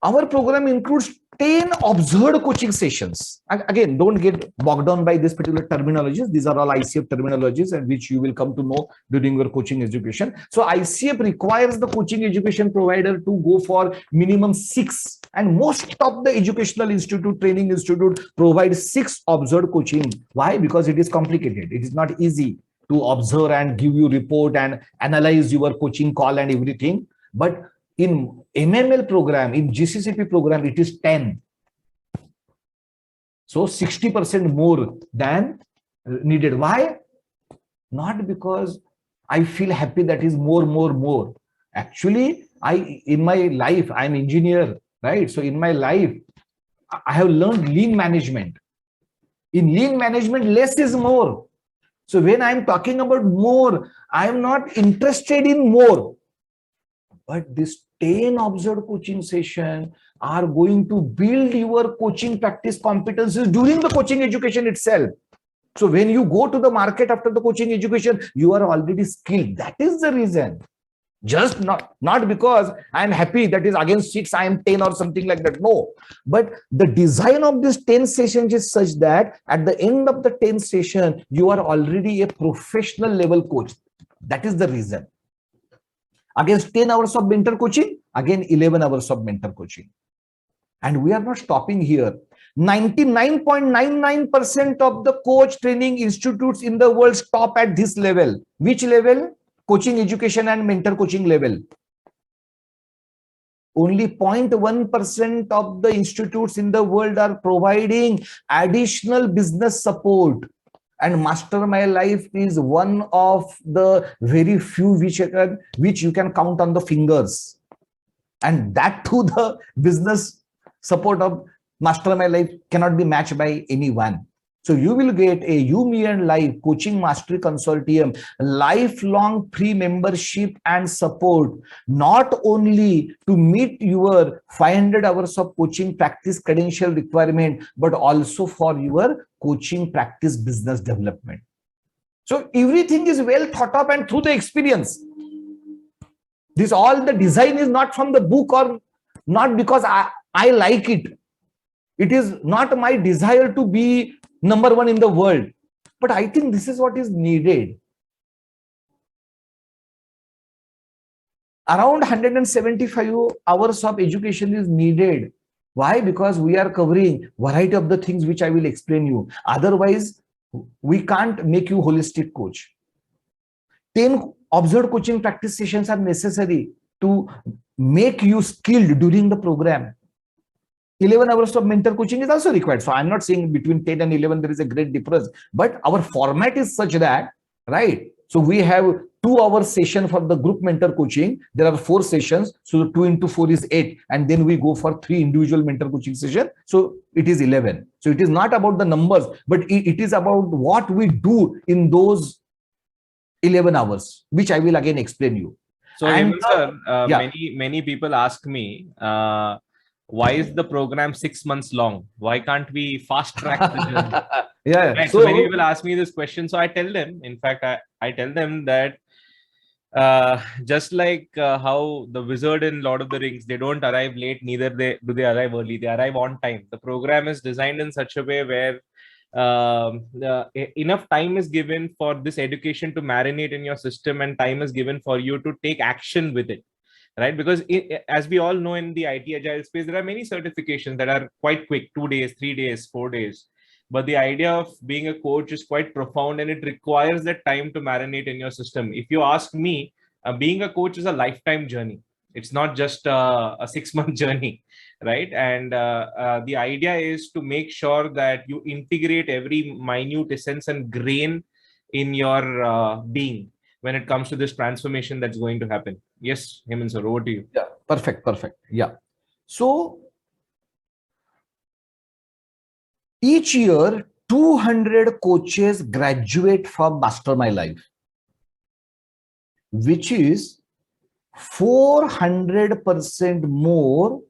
Our program includes 10 observed coaching sessions. Again, don't get bogged down by this particular terminologies. These are all ICF terminologies and which you will come to know during your coaching education. So ICF requires the coaching education provider to go for minimum 6, and most of the educational institute, training institute provide 6 observed coaching. Why? Because it is complicated. It is not easy to observe and give you report and analyze your coaching call and everything. But in MML program, in GCCP program, it is 10. So 60% more than needed. Why? Not because I feel happy that is more. Actually, in my life, I'm an engineer, right? So in my life, I have learned lean management. In lean management, less is more. So when I'm talking about more, I'm not interested in more. But this 10 observed coaching session are going to build your coaching practice competencies during the coaching education itself. So when you go to the market after the coaching education, you are already skilled. That is the reason. Just not because I am happy that is against 6, I am 10 or something like that. No. But the design of this 10 sessions is such that at the end of the 10 session, you are already a professional level coach. That is the reason. Against 10 hours of mentor coaching, again 11 hours of mentor coaching. And we are not stopping here. 99.99% of the coach training institutes in the world stop at this level. Which level? Coaching education and mentor coaching level. Only 0.1% of the institutes in the world are providing additional business support. And Master My Life is one of the very few which you can count on the fingers. And that too, the business support of Master My Life cannot be matched by anyone. So you will get a You, Me and Life Coaching Mastery Consortium, lifelong free membership and support, not only to meet your 500 hours of coaching practice credential requirement, but also for your coaching practice business development. So everything is well thought up and through the experience. This all the design is not from the book or not because I like it. It is not my desire to be number 1 in the world, but I think this is what is needed. Around 175 hours of education is needed. Why? Because we are covering variety of the things which I will explain you. Otherwise, we can't make you holistic coach. 10 observed coaching practice sessions are necessary to make you skilled during the program. 11 hours of mentor coaching is also required. So I'm not saying between 10 and 11 there is a great difference, but our format is such that, right? So we have 2-hour session for the group mentor coaching. There are 4 sessions. So 2 into 4 is 8. And then we go for 3 individual mentor coaching sessions. So it is 11. So it is not about the numbers, but it is about what we do in those 11 hours, which I will again explain you. So and, sir, yeah. many people ask me, why is the program 6 months long? Why can't we fast track the journey? Yeah. Right? So many people ask me this question. So I tell them, in fact, I tell them that just like how the wizard in Lord of the Rings, they don't arrive late, neither do they arrive early. They arrive on time. The program is designed in such a way where enough time is given for this education to marinate in your system, and time is given for you to take action with it, right? Because as we all know, in the IT agile space, there are many certifications that are quite quick, 2 days, 3 days, 4 days. But the idea of being a coach is quite profound, and it requires that time to marinate in your system. If you ask me, being a coach is a lifetime journey. It's not just a 6-month journey, right? And the idea is to make sure that you integrate every minute essence and grain in your being when it comes to this transformation that's going to happen. Yes, Hemant sir, over to you. Yeah, perfect. Yeah. So each year, 200 coaches graduate from Mastermind Life, which is 400% more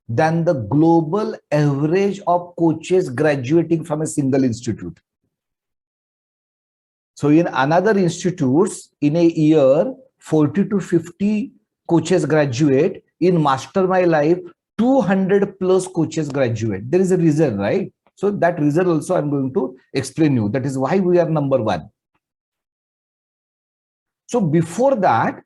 than the global average of coaches graduating from a single institute. So in another institutes, in a year, 40 to 50 coaches graduate. In Mastermind Life, 200 plus coaches graduate. There is a reason, right? So that reason also I'm going to explain you. That is why we are number one. So before that,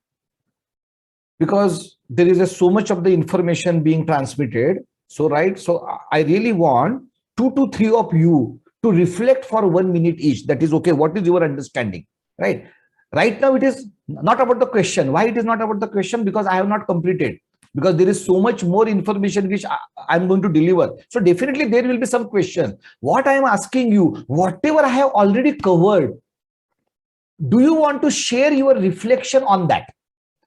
because there is so much of the information being transmitted, so right, so I really want 2 to 3 of you to reflect for 1 minute each. That is okay. What is your understanding, right? Right now, it is not about the question. Why it is not about the question? Because I have not completed. Because there is so much more information which I'm going to deliver. So definitely there will be some question. What I am asking you, whatever I have already covered, do you want to share your reflection on that?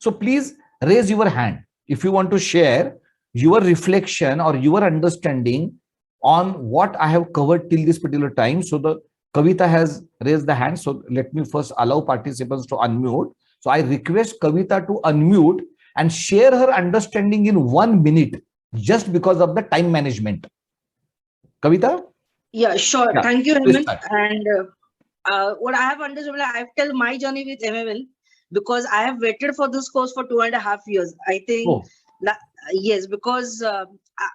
So please raise your hand if you want to share your reflection or your understanding on what I have covered till this particular time. So the Kavita has raised the hand. So let me first allow participants to unmute. So I request Kavita to unmute and share her understanding in 1 minute, just because of the time management. Kavita? Yeah, sure. Yeah, Thank you, please Hemant. start. And what I have understood, I have told my journey with MML because I have waited for this course for 2.5 years. I think, yes, because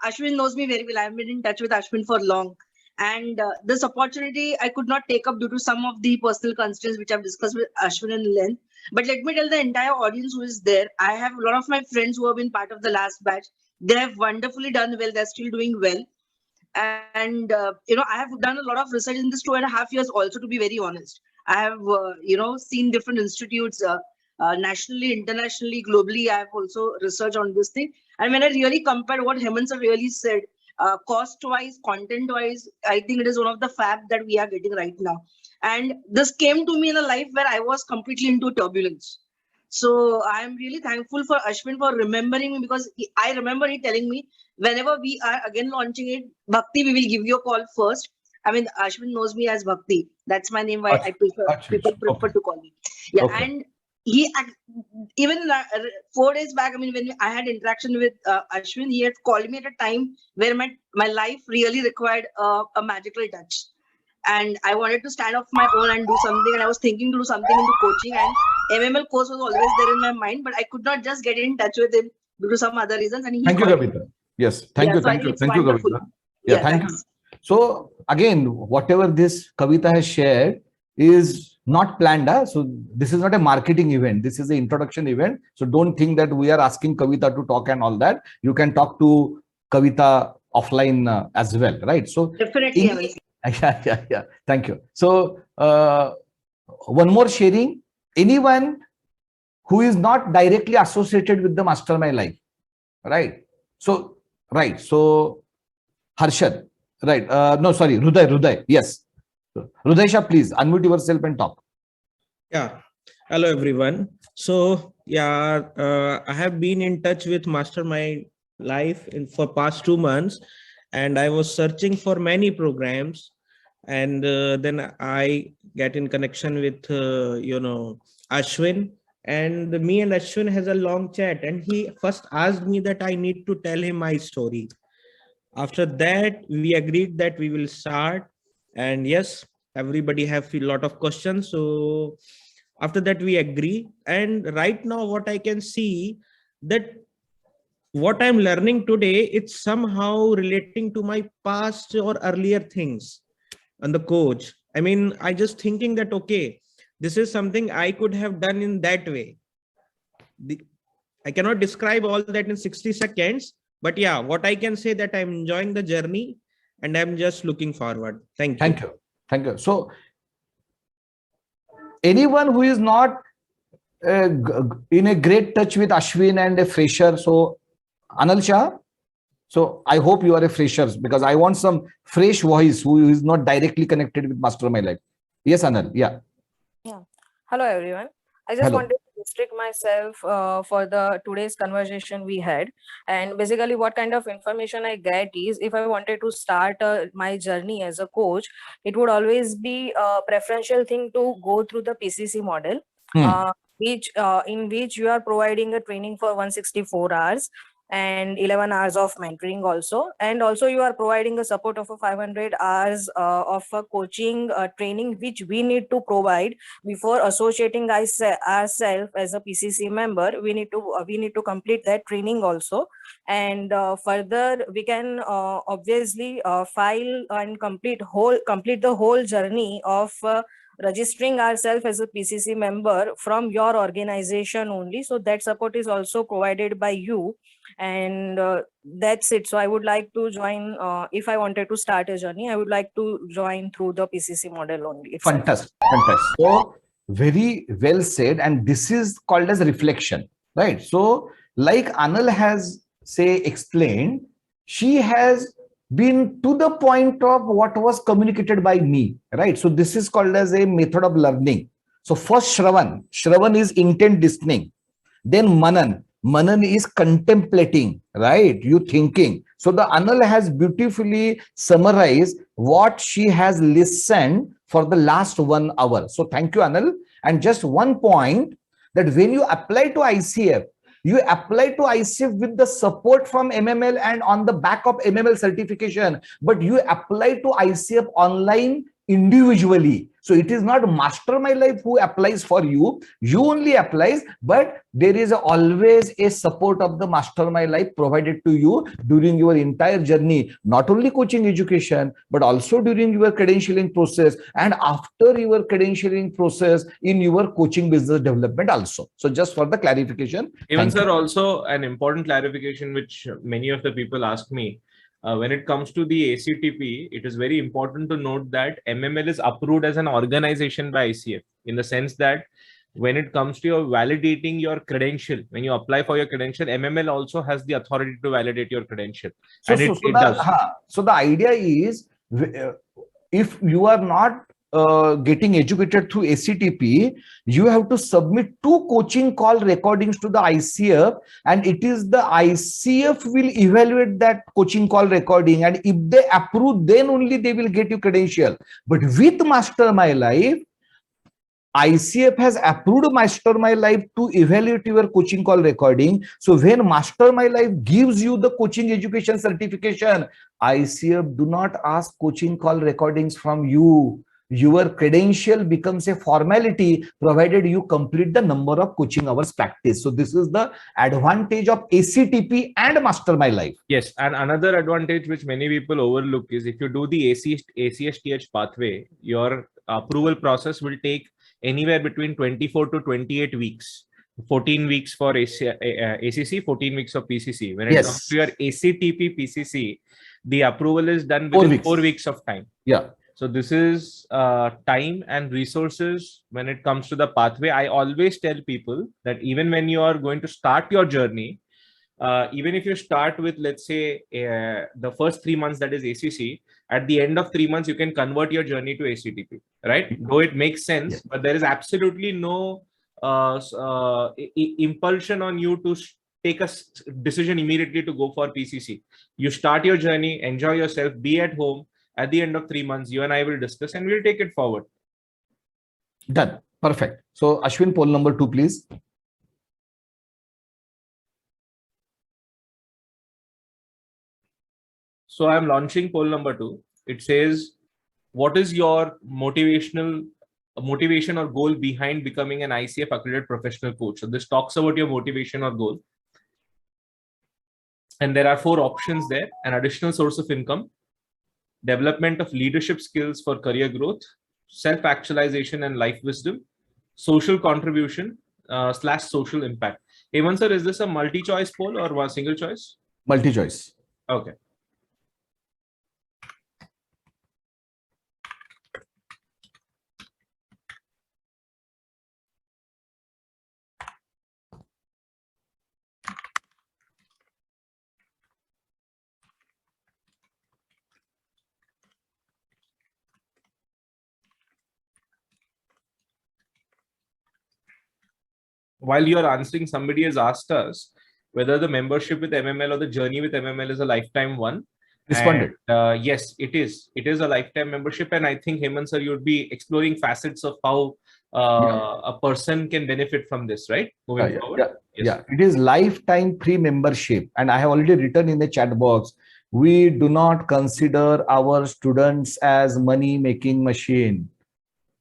Ashwin knows me very well. I have been in touch with Ashwin for long. And this opportunity I could not take up due to some of the personal constraints which I've discussed with Ashwin in length. But let me tell the entire audience who is there, I have a lot of my friends who have been part of the last batch. They have wonderfully done well. They're still doing well. And, I have done a lot of research in this 2.5 years also, to be very honest. I have, seen different institutes nationally, internationally, globally. I have also researched on this thing. And when I really compared what Hemant sir really said, cost-wise, content-wise, I think it is one of the fab that we are getting right now. And this came to me in a life where I was completely into turbulence. So I am really thankful for Ashwin for remembering me, because I remember he telling me, whenever we are again launching it, Bhakti, we will give you a call first. I mean, Ashwin knows me as Bhakti. That's my name. Why people prefer to call me. Yeah, okay. And he even 4 days back, I mean, when I had interaction with Ashwin, he had called me at a time where my life really required a magical touch. And I wanted to stand off my own and do something. And I was thinking to do something into coaching, and MML course was always there in my mind, but I could not just get in touch with him due to some other reasons. And thank you, Kavita. Yes, thank you, Kavita. Yeah, thank you. So again, whatever this Kavita has shared is not planned. So this is not a marketing event. This is an introduction event. So don't think that we are asking Kavita to talk and all that. You can talk to Kavita offline as well, right? So definitely. Yeah. Thank you. So one more sharing. Anyone who is not directly associated with the Mastermind Life, right? So, right. So, Harshad, right? No, sorry, Hruday. Yes. Hrudaysha, please unmute yourself and talk. Yeah. Hello, everyone. So, yeah, I have been in touch with Mastermind Life for past 2 months, and I was searching for many programs. And then I get in connection with, Ashwin, and me and Ashwin has a long chat, and he first asked me that I need to tell him my story. After that, we agreed that we will start. And yes, everybody have a lot of questions. So After that, we agree. And right now, what I can see that what I'm learning today, it's somehow relating to my past or earlier things on the coach. I mean, I just thinking that, okay, this is something I could have done in that way. I cannot describe all that in 60 seconds, but yeah, what I can say that I'm enjoying the journey and I'm just looking forward. Thank you. Thank you. Thank you. So anyone who is not in a great touch with Ashwin and a fresher, so Anil Shah, so I hope you are a fresher, because I want some fresh voice who is not directly connected with Master My Life. Yes, Anil. Yeah. Yeah. Hello, everyone. I just wanted to restrict myself for the today's conversation we had. And basically what kind of information I get is, if I wanted to start my journey as a coach, it would always be a preferential thing to go through the PCC model, in which you are providing a training for 164 hours and 11 hours of mentoring also, and also you are providing a support of a 500 hours of a coaching training, which we need to provide before associating ourselves as a PCC member. We need to complete that training also, and further we can obviously file and complete the whole journey of registering ourselves as a PCC member from your organization only. So that support is also provided by you, and that's it. So I would like to join, if I wanted to start a journey, I would like to join through the PCC model only itself. Fantastic. Fantastic. So very well said. And this is called as reflection, right? So like Anil has explained, she has been to the point of what was communicated by me, right? So this is called as a method of learning. So first Shravan is intent listening. Then Manan is contemplating, right? You thinking. So the Anil has beautifully summarized what she has listened for the last 1 hour. So thank you, Anil. And just one point, that when you apply to ICF, you apply to ICF with the support from MML and on the back of MML certification, but you apply to ICF online individually. So it is not Master My Life who applies for you. You only applies, but there is always a support of the Master My Life provided to you during your entire journey, not only coaching education, but also during your credentialing process and after your credentialing process in your coaching business development also. So just for the clarification. Even sir, also an important clarification which many of the people ask me. When it comes to the ACTP, it is very important to note that MML is approved as an organization by ICF, in the sense that when it comes to your validating your credential, when you apply for your credential, MML also has the authority to validate your credential. So, and it does. So the idea is, if you are not getting educated through ACTP, you have to submit 2 coaching call recordings to the ICF, and it is the ICF will evaluate that coaching call recording, and if they approve, then only they will get you credential. But with Master My Life, ICF has approved Master My Life to evaluate your coaching call recording. So when Master My Life gives you the coaching education certification, ICF do not ask coaching call recordings from you. Your credential becomes a formality provided you complete the number of coaching hours practice. So this is the advantage of ACTP and Master My Life. Yes, and another advantage which many people overlook is, if you do the ACSTH pathway, your approval process will take anywhere between 24 to 28 weeks. 14 weeks for ACC, 14 weeks of PCC. When it comes to your ACTP PCC, the approval is done within 4 weeks of time. Yeah. So this is time and resources when it comes to the pathway. I always tell people that even when you are going to start your journey, even if you start with, let's say, the first 3 months, that is ACC, at the end of 3 months, you can convert your journey to ACTP, right? Though it makes sense, but there is absolutely no impulsion on you to take a decision immediately to go for PCC. You start your journey, enjoy yourself, be at home. At the end of 3 months, you and I will discuss and we'll take it forward. Done. Perfect. So Ashwin, poll number 2, please. So I'm launching poll number 2. It says, what is your motivational motivation or goal behind becoming an ICF accredited professional coach. So this talks about your motivation or goal. And there are 4 options there: an additional source of income, development of leadership skills for career growth, self-actualization and life wisdom, social contribution / social impact. Hemant sir, is this a multi-choice poll or one single choice? Multi-choice. Okay. While you are answering, somebody has asked us whether the membership with MML or the journey with MML is a lifetime one. Responded. And, yes, it is. It is a lifetime membership. And I think, Hemant sir, you would be exploring facets of how a person can benefit from this, right? Moving forward. Yeah, it is lifetime free membership. And I have already written in the chat box, we do not consider our students as money-making machine.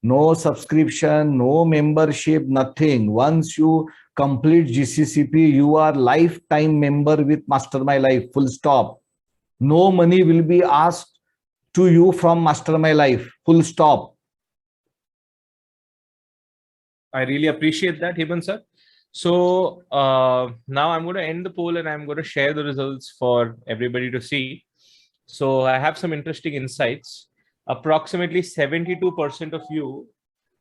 No subscription, no membership, nothing. Once you complete GCCP, you are lifetime member with Master My Life, full stop. No money will be asked to you from Master My Life, full stop. I really appreciate that, Hemant sir. So now I'm going to end the poll and I'm going to share the results for everybody to see. So I have some interesting insights. Approximately 72% of you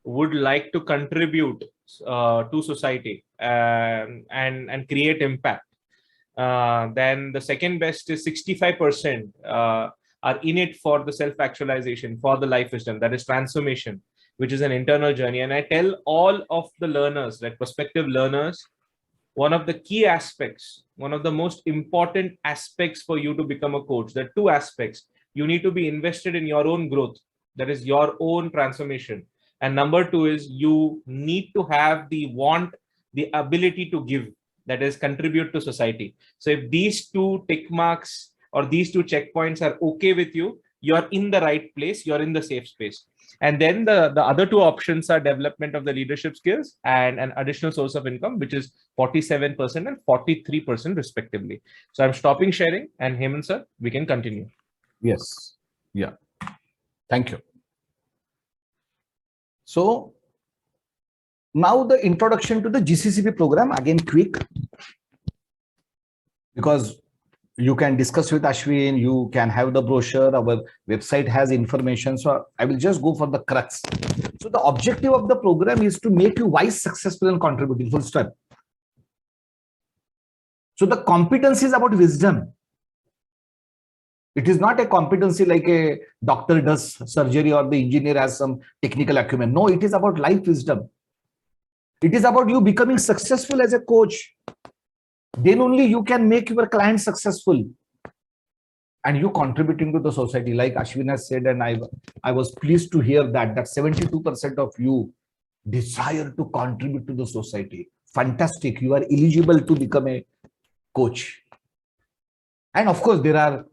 would like to contribute to society and create impact. Then the second best is 65% are in it for the self-actualization, for the life wisdom, that is transformation, which is an internal journey. And I tell all of the learners, like prospective learners, one of the key aspects, one of the most important aspects for you to become a coach, there are 2 aspects. You need to be invested in your own growth, that is your own transformation. And number 2 is you need to have the ability to give, that is contribute to society. So if these 2 tick marks or these 2 checkpoints are okay with you, you're in the right place, you're in the safe space. And then the other 2 options are development of the leadership skills and an additional source of income, which is 47% and 43% respectively. So I'm stopping sharing, and Hemant sir, we can continue. Yes. Yeah. Thank you. So now the introduction to the GCCP program, again quick, because you can discuss with Ashwin, you can have the brochure, our website has information. So I will just go for the crux. So the objective of the program is to make you wise, successful and contributing, full stop. So the competency is about wisdom. It is not a competency like a doctor does surgery or the engineer has some technical acumen. No, it is about life wisdom. It is about you becoming successful as a coach. Then only you can make your client successful. And you contributing to the society, like Ashwin has said, and I was pleased to hear that 72% of you desire to contribute to the society. Fantastic. You are eligible to become a coach. And of course, there are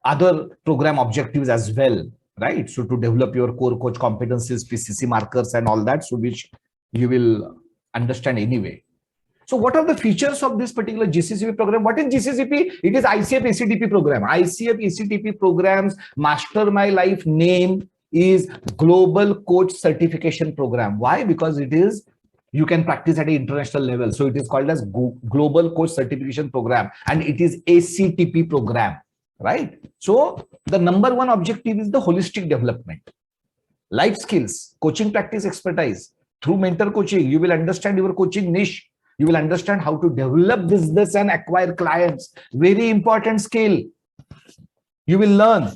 other program objectives as well, right? So to develop your core coach competencies, PCC markers and all that, so which you will understand anyway. So what are the features of this particular GCCP program? What is GCCP? It is ICF ACTP program. ICF ACTP programs, Master My Life name is Global Coach Certification Program. Why? Because it is, you can practice at an international level. So it is called as Global Coach Certification Program, and it is ACTP program, right? So the number 1 objective is the holistic development, life skills, coaching practice expertise. Through mentor coaching, you will understand your coaching niche. You will understand how to develop business and acquire clients. Very important skill. You will learn.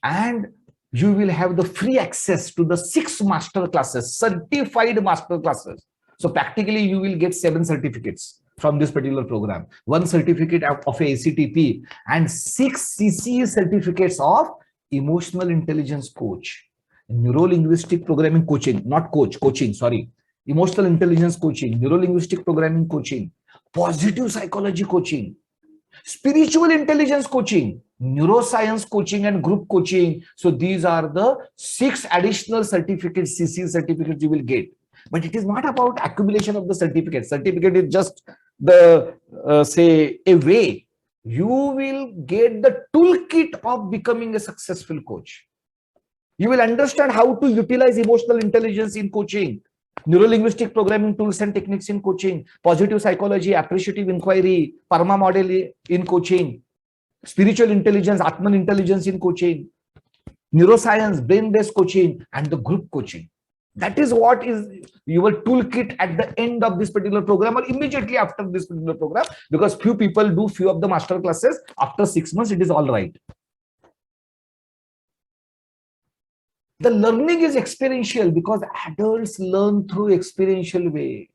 And you will have the free access to the 6 master classes, certified master classes. So practically you will get 7 certificates from this particular program. 1 certificate of ACTP and 6 CCE certificates of emotional intelligence coach, neuro-linguistic programming coaching, not coach, coaching, sorry. Emotional intelligence coaching, neuro-linguistic programming coaching, positive psychology coaching, spiritual intelligence coaching, neuroscience coaching and group coaching. So these are the 6 additional certificates, CC certificates you will get. But it is not about accumulation of the certificate. Certificate is just the, say, a way. You will get the toolkit of becoming a successful coach. You will understand how to utilize emotional intelligence in coaching, neuro-linguistic programming tools and techniques in coaching, positive psychology, appreciative inquiry, PARMA model in coaching, spiritual intelligence, Atman intelligence in coaching, neuroscience, brain-based coaching, and the group coaching. That is what is your toolkit at the end of this particular program or immediately after this particular program, because few people do few of the master classes. After 6 months, it is all right. The learning is experiential because adults learn through experiential way.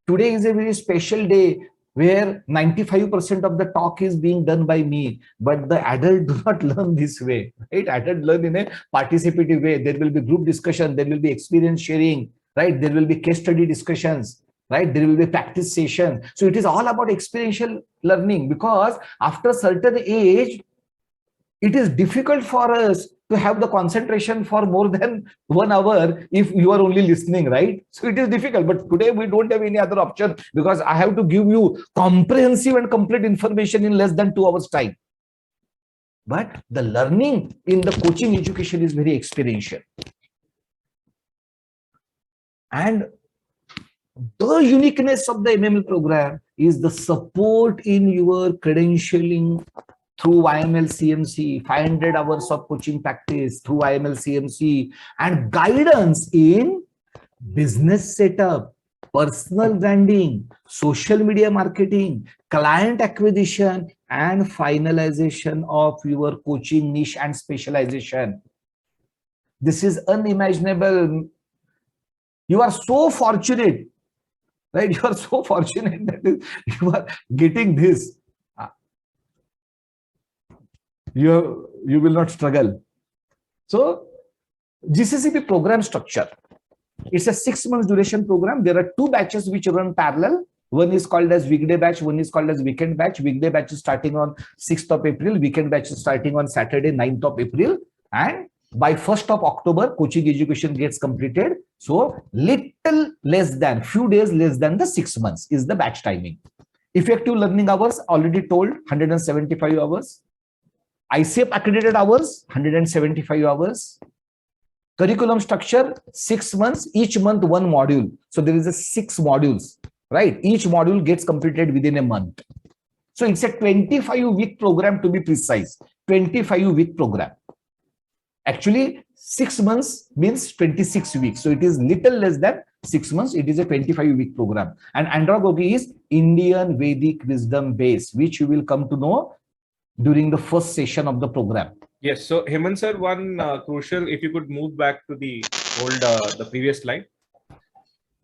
Today is a very special day where 95% of the talk is being done by me, but the adult do not learn this way, right? Adult learn in a participative way. There will be group discussion, there will be experience sharing, right? There will be case study discussions, right? There will be practice session. So it is all about experiential learning, because after a certain age, it is difficult for us to have the concentration for more than 1 hour if you are only listening, right? So it is difficult. But today we don't have any other option, because I have to give you comprehensive and complete information in less than 2 hours time. But the learning in the coaching education is very experiential. And the uniqueness of the MML program is the support in your credentialing through IML CMC, 500 hours of coaching practice through IML CMC, and guidance in business setup, personal branding, social media marketing, client acquisition, and finalization of your coaching niche and specialization. This is unimaginable. You are so fortunate, right? You are so fortunate that you are getting this. You will not struggle. So GCCP program structure, it's a 6 months duration program. There are 2 batches which run parallel. One is called as weekday batch, one is called as weekend batch. Weekday batch is starting on 6th of April, weekend batch is starting on Saturday 9th of April, and by 1st of October coaching education gets completed. So little less than, few days less than the 6 months is the batch timing. Effective learning hours already told, 175 hours. ICF accredited hours, 175 hours. Curriculum structure, 6 months, each month 1 module. So there is a 6 modules, right? Each module gets completed within a month. So it's a 25-week program, to be precise, 25-week program. Actually, 6 months means 26 weeks. So it is little less than 6 months. It is a 25-week program. And andragogy is Indian Vedic wisdom base, which you will come to know during the first session of the program. Yes. So Hemant sir, one crucial, if you could move back to the old, the previous slide.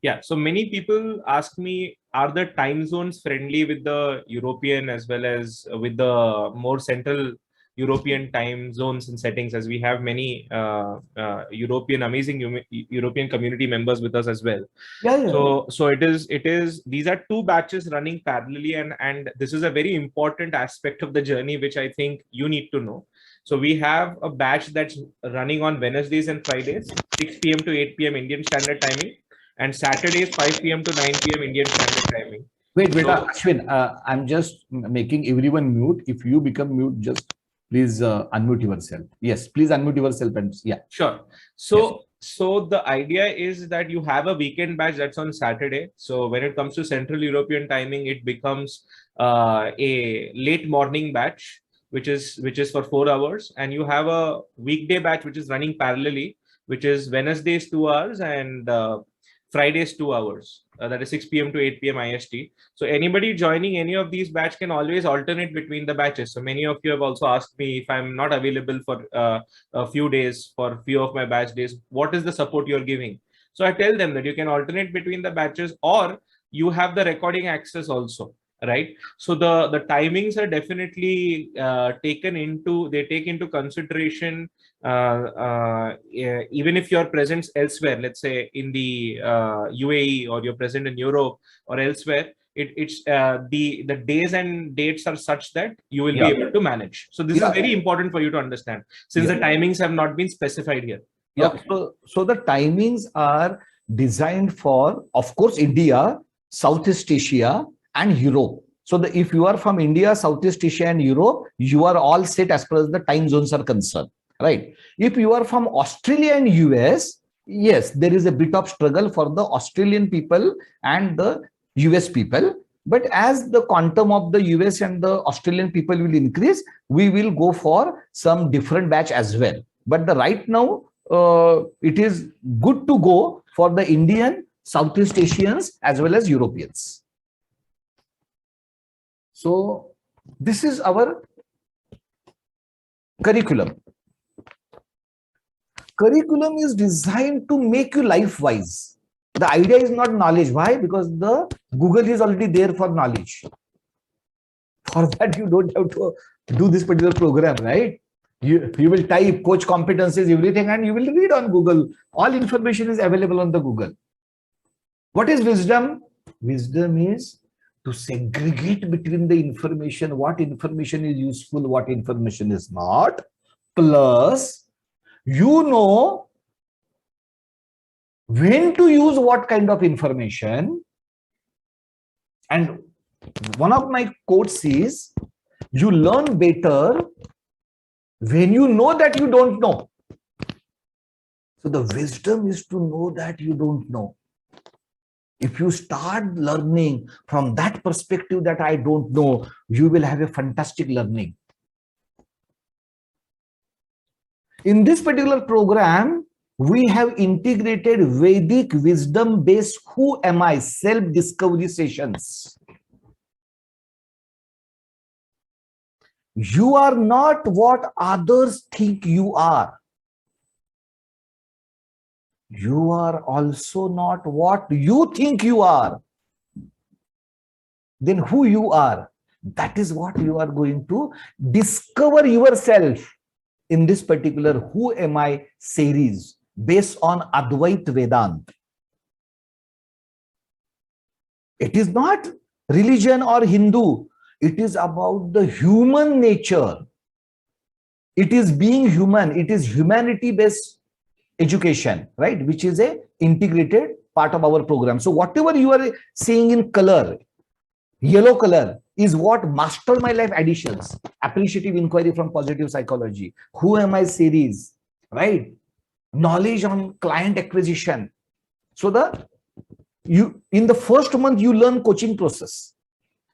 Yeah. So many people ask me, are the time zones friendly with the European as well as with the more central European time zones and settings, as we have many amazing European community members with us as well. Yeah. So it is these are 2 batches running parallelly, and this is a very important aspect of the journey which I think you need to know. So we have a batch that's running on Wednesdays and Fridays, 6 p.m. to 8 p.m. Indian Standard Timing, and Saturdays 5 p.m. to 9 p.m. Indian Standard Timing. Wait, Ashwin, I'm just making everyone mute. If you become mute, just please unmute yourself. Yes, please unmute yourself. And yeah, sure. So the idea is that you have a weekend batch that's on Saturday. So when it comes to Central European timing, it becomes a late morning batch, which is for 4 hours, and you have a weekday batch which is running parallelly, which is Wednesdays 2 hours and Fridays 2 hours. That is 6 p.m. to 8 p.m. IST. So anybody joining any of these batch can always alternate between the batches. So many of you have also asked me, if I'm not available for a few days, for a few of my batch days, what is the support you're giving? So I tell them that you can alternate between the batches, or you have the recording access also, right? So the timings are definitely take into consideration. Even if you're present elsewhere, let's say in the UAE, or you're present in Europe or elsewhere, it's the days and dates are such that you will be able to manage. So this is very important for you to understand, since the timings have not been specified here. Okay. So the timings are designed for, of course, India, Southeast Asia, and Europe. So if you are from India, Southeast Asia, and Europe, you are all set as far as the time zones are concerned, right? If you are from Australia and US, yes, there is a bit of struggle for the Australian people and the US people. But as the quantum of the US and the Australian people will increase, we will go for some different batch as well. But right now, it is good to go for the Indian, Southeast Asians, as well as Europeans. So this is our curriculum. Curriculum is designed to make you life-wise. The idea is not knowledge. Why? Because the Google is already there for knowledge. For that, you don't have to do this particular program, right? You will type coach competencies, everything, and you will read on Google. All information is available on the Google. What is wisdom? Wisdom is to segregate between the information, what information is useful, what information is not. Plus, you know when to use what kind of information. And one of my quotes is, you learn better when you know that you don't know. So the wisdom is to know that you don't know. If you start learning from that perspective that I don't know, you will have a fantastic learning. In this particular program, we have integrated Vedic wisdom-based Who Am I? Self-discovery sessions. You are not what others think you are. You are also not what you think you are. Then who you are, that is what you are going to discover yourself in this particular Who Am I series based on Advait Vedanta. It is not religion or Hindu. It is about the human nature. It is being human. It is humanity-based education, right? Which is a integrated part of our program. So whatever you are seeing in color, yellow color, is what Master My Life additions, appreciative inquiry from positive psychology, Who Am I series, right? Knowledge on client acquisition. So in the first month, you learn coaching process.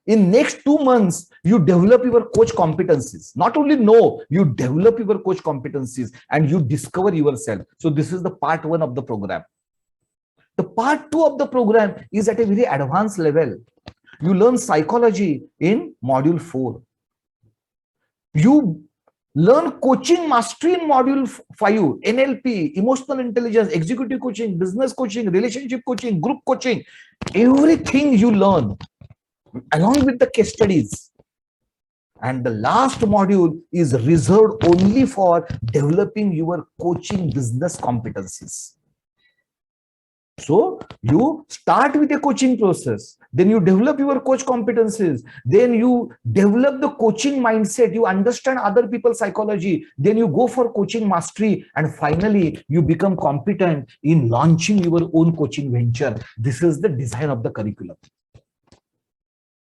In next 2 months, you develop your coach competencies. Not only know, you develop your coach competencies and you discover yourself. So this is the part 1 of the program. The part 2 of the program is at a very advanced level. You learn psychology in module 4. You learn coaching mastery in module 5, NLP, emotional intelligence, executive coaching, business coaching, relationship coaching, group coaching, everything you learn along with the case studies. And the last module is reserved only for developing your coaching business competencies. So you start with a coaching process, then you develop your coach competencies, then you develop the coaching mindset, you understand other people's psychology, then you go for coaching mastery, and finally you become competent in launching your own coaching venture. This is the design of the curriculum.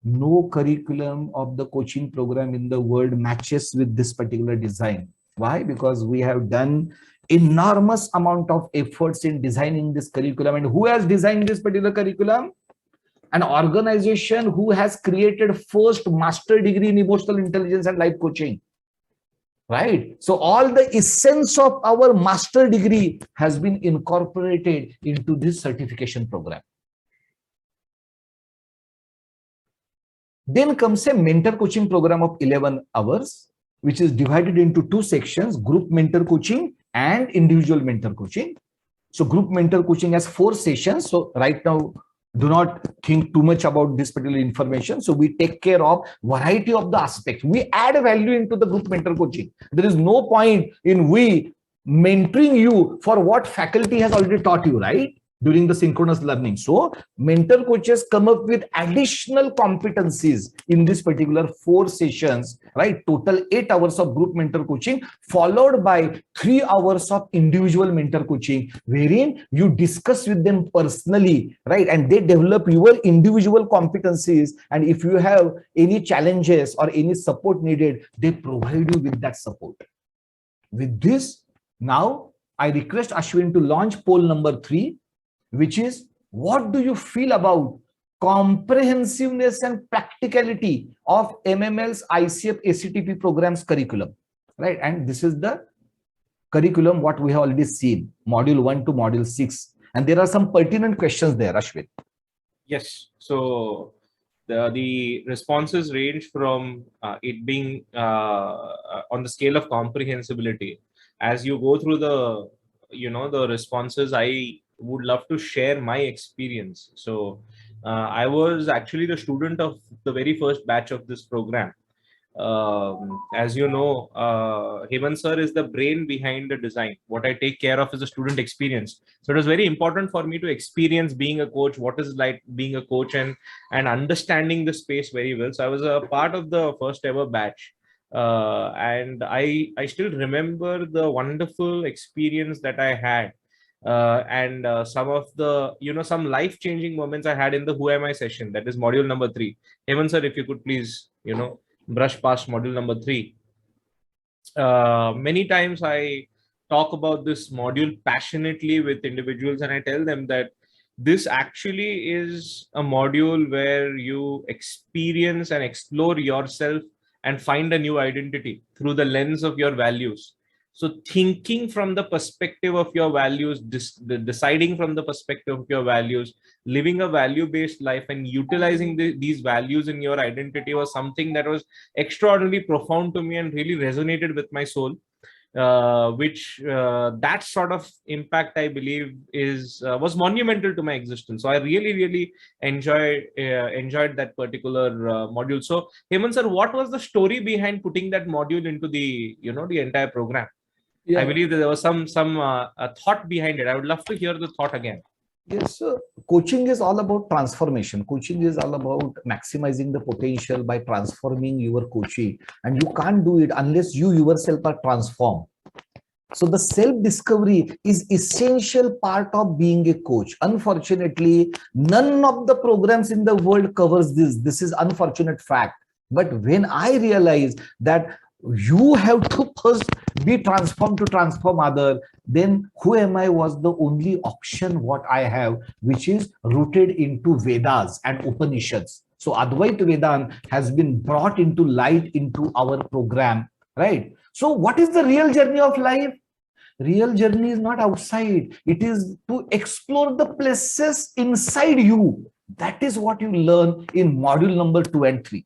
No curriculum of the coaching program in the world matches with this particular design. Why? Because we have done enormous amount of efforts in designing this curriculum. And who has designed this particular curriculum? An organization who has created first master degree in emotional intelligence and life coaching. Right? So all the essence of our master degree has been incorporated into this certification program. Then comes a mentor coaching program of 11 hours, which is divided into 2 sections, group mentor coaching and individual mentor coaching. So group mentor coaching has 4 sessions. So right now, do not think too much about this particular information. So we take care of variety of the aspects. We add value into the group mentor coaching. There is no point in we mentoring you for what faculty has already taught you, right? during the synchronous learning. So mentor coaches come up with additional competencies in this particular 4 sessions, right? Total 8 hours of group mentor coaching, followed by 3 hours of individual mentor coaching, wherein you discuss with them personally, right? And they develop your individual competencies. And if you have any challenges or any support needed, they provide you with that support. With this, now I request Ashwin to launch poll number 3, which is, what do you feel about comprehensiveness and practicality of MML's ICF ACTP programs curriculum, right? And this is the curriculum what we have already seen, module 1 to module 6. And there are some pertinent questions there, Ashwin. Yes. So the responses range from it being on the scale of comprehensibility. As you go through the, the responses, I would love to share my experience. So I was actually the student of the very first batch of this program. As you know, Hemant sir is the brain behind the design. What I take care of is the student experience. So it was very important for me to experience being a coach, what is like being a coach, and understanding the space very well. So I was a part of the first ever batch. And I still remember the wonderful experience that I had. And some of the, some life-changing moments I had in the Who Am I session, that is module number 3. Hemant sir, if you could please, brush past module number 3. Many times I talk about this module passionately with individuals, and I tell them that this actually is a module where you experience and explore yourself and find a new identity through the lens of your values. So thinking from the perspective of your values, deciding from the perspective of your values, living a value-based life and utilizing these values in your identity was something that was extraordinarily profound to me and really resonated with my soul. That sort of impact, I believe, was monumental to my existence. So I really enjoyed that particular module. So Hemant sir, what was the story behind putting that module into the the entire program? Yeah. I believe that there was some thought behind it. I would love to hear the thought again. Yes, so coaching is all about transformation. Coaching is all about maximizing the potential by transforming your coachee. And you can't do it unless you yourself are transformed. So the self-discovery is essential part of being a coach. Unfortunately, none of the programs in the world covers this. This is unfortunate fact. But when I realized that you have to first be transformed to transform other, then Who Am I was the only option what I have, which is rooted into Vedas and Upanishads. So Advaita Vedanta has been brought into light into our program, right? So what is the real journey of life? Real journey is not outside. It is to explore the places inside you. That is what you learn in module number 2 and 3.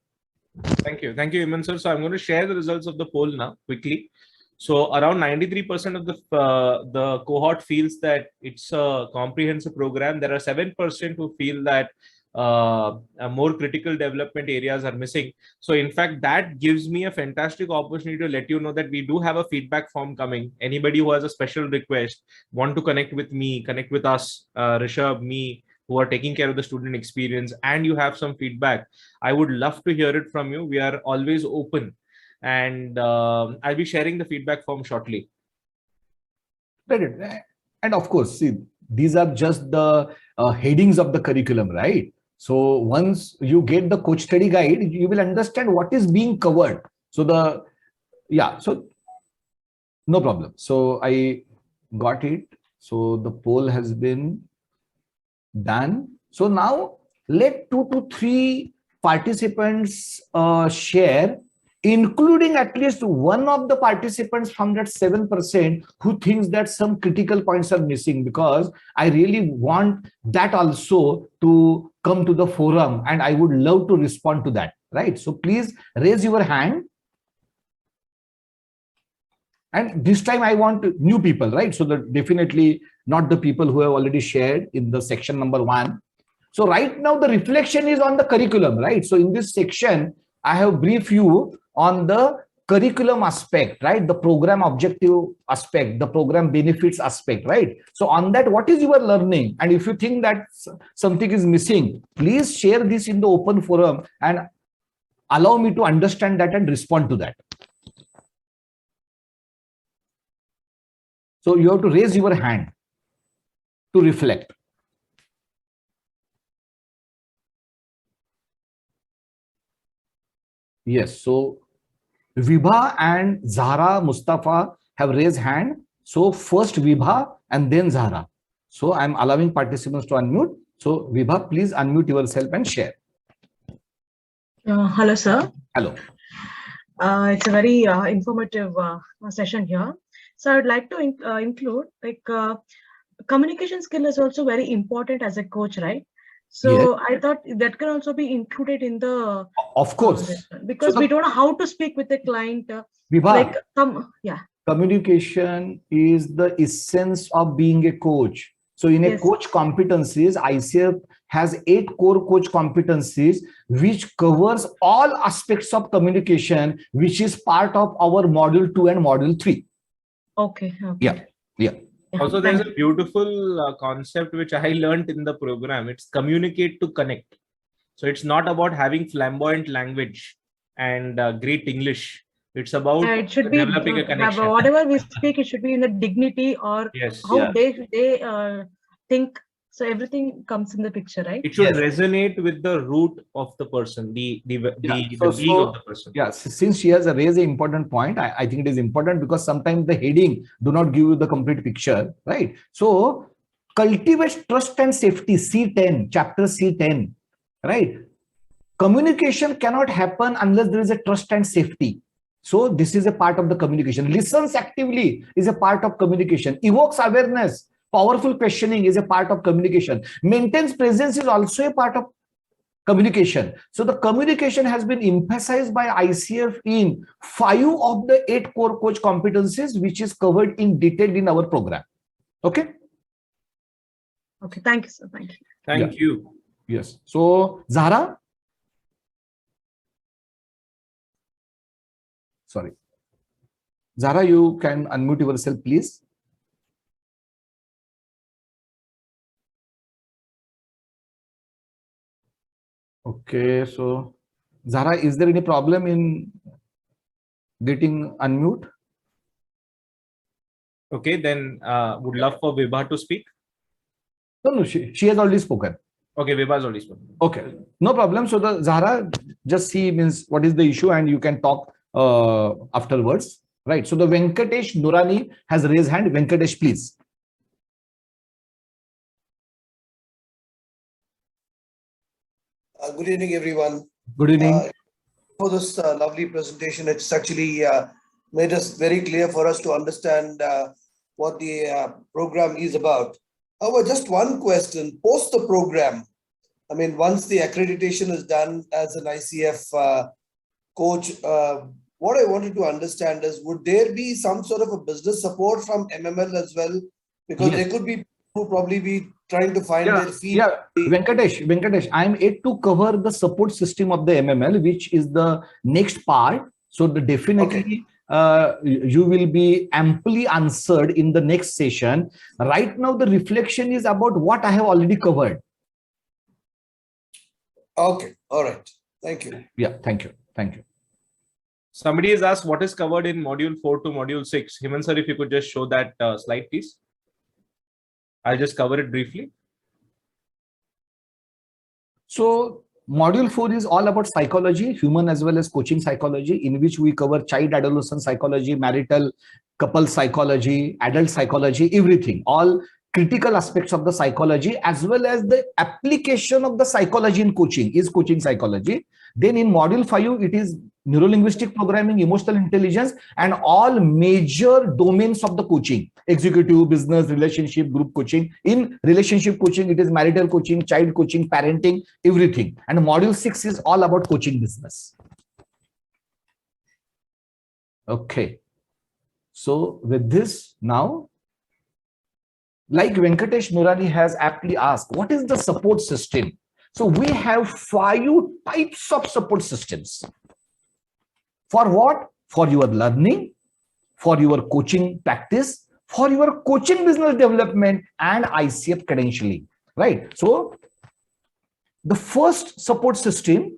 Thank you, Hemant sir. So I'm going to share the results of the poll now quickly. So around 93% of the cohort feels that it's a comprehensive program. There are 7% who feel that more critical development areas are missing. So in fact, that gives me a fantastic opportunity to let you know that we do have a feedback form coming. Anybody who has a special request, want to connect with me, connect with us, Rishabh, me, who are taking care of the student experience, and you have some feedback, I would love to hear it from you. We are always open, and I'll be sharing the feedback form shortly. Right. And of course, see, these are just the headings of the curriculum, right? So once you get the coach study guide, you will understand what is being covered. So so no problem. So I got it. So the poll has been done. So now let 2 to 3 participants share, including at least one of the participants from that 7% who thinks that some critical points are missing, because I really want that also to come to the forum and I would love to respond to that, right? So please raise your hand. And this time I want new people, right? So that definitely not the people who have already shared in the section number 1. So right now the reflection is on the curriculum, right? So in this section, I have briefed you on the curriculum aspect, right? The program objective aspect, the program benefits aspect, right? So on that, what is your learning? And if you think that something is missing, please share this in the open forum and allow me to understand that and respond to that. So you have to raise your hand to reflect. Yes, so Vibha and Zahra Mustafa have raised hand. So first Vibha and then Zahra. So I'm allowing participants to unmute. So Vibha, please unmute yourself and share. Hello, sir. Hello. It's a very informative session here. So I would like to include like communication skill is also very important as a coach, right? So yes. I thought that can also be included in the. Of course. Because so we don't know how to speak with the client. Vibha, like communication is the essence of being a coach. So in a coach competencies, ICF has 8 core coach competencies, which covers all aspects of communication, which is part of our module 2 and module 3. Okay. Yeah. Also, there's a beautiful concept which I learned in the program. It's communicate to connect. So it's not about having flamboyant language and great English. It's about it should be developing a connection. Whatever we speak, it should be in the dignity or how they think. So everything comes in the picture, right? It should resonate with the root of the person, the being of the person. Yeah, since she has raised an important point, I think it is important because sometimes the heading do not give you the complete picture, right? So cultivate trust and safety, C10, chapter C10, right? Communication cannot happen unless there is a trust and safety. So this is a part of the communication. Listens actively is a part of communication. Evokes awareness. Powerful questioning is a part of communication. Maintains presence is also a part of communication. So the communication has been emphasized by ICF in 5 of the 8 core coach competencies, which is covered in detail in our program. Okay. Okay. Thank you, sir. Thank you. Thank you. Yes. So Zahra. Sorry. Zahra, you can unmute yourself, please. Okay, so Zahra, is there any problem in getting unmute? Okay, then would love for Vibha to speak. No, she has already spoken. Okay, Vibha has already spoken. Okay, no problem. So the Zahra, just see means what is the issue and you can talk afterwards, right? So the Venkatesh Nurani has raised hand. Venkatesh, please. Good evening, everyone. Good evening. For this lovely presentation, it's actually made us very clear for us to understand what the program is about. However, just one question, post the program, I mean, once the accreditation is done as an ICF coach, what I wanted to understand is, would there be some sort of a business support from MML as well? Because there could be people who probably be trying to find their feet. Yeah, Venkatesh, I'm yet to cover the support system of the MML, which is the next part. So the definitely you will be amply answered in the next session. Right now, the reflection is about what I have already covered. Okay, all right. Thank you. Yeah, thank you. Thank you. Somebody has asked what is covered in module 4 to module 6. Hemant sir, if you could just show that slide, please. I'll just cover it briefly. So module 4 is all about psychology, human as well as coaching psychology, in which we cover child adolescent psychology, marital couple psychology, adult psychology, everything, all critical aspects of the psychology, as well as the application of the psychology in coaching is coaching psychology. Then in module 5, it is neuro-linguistic programming, emotional intelligence, and all major domains of the coaching: executive, business, relationship, group coaching. In relationship coaching, it is marital coaching, child coaching, parenting, everything. And module 6 is all about coaching business. Okay. So with this now, like Venkatesh Nurani has aptly asked, what is the support system? So we have 5 types of support systems. For what? for your learning, for your coaching practice, for your coaching business development and ICF credentialing, right? So the first support system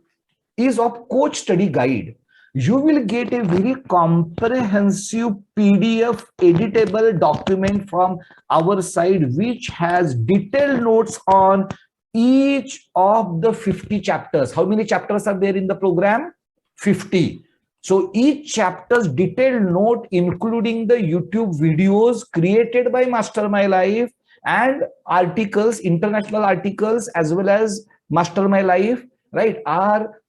is of coach study guide. You will get a very comprehensive PDF editable document from our side, which has detailed notes on each of the 50 chapters. How many chapters are there in the program? 50. So each chapter's detailed note, including the YouTube videos created by Master My Life and articles, international articles, as well as Master My Life, right,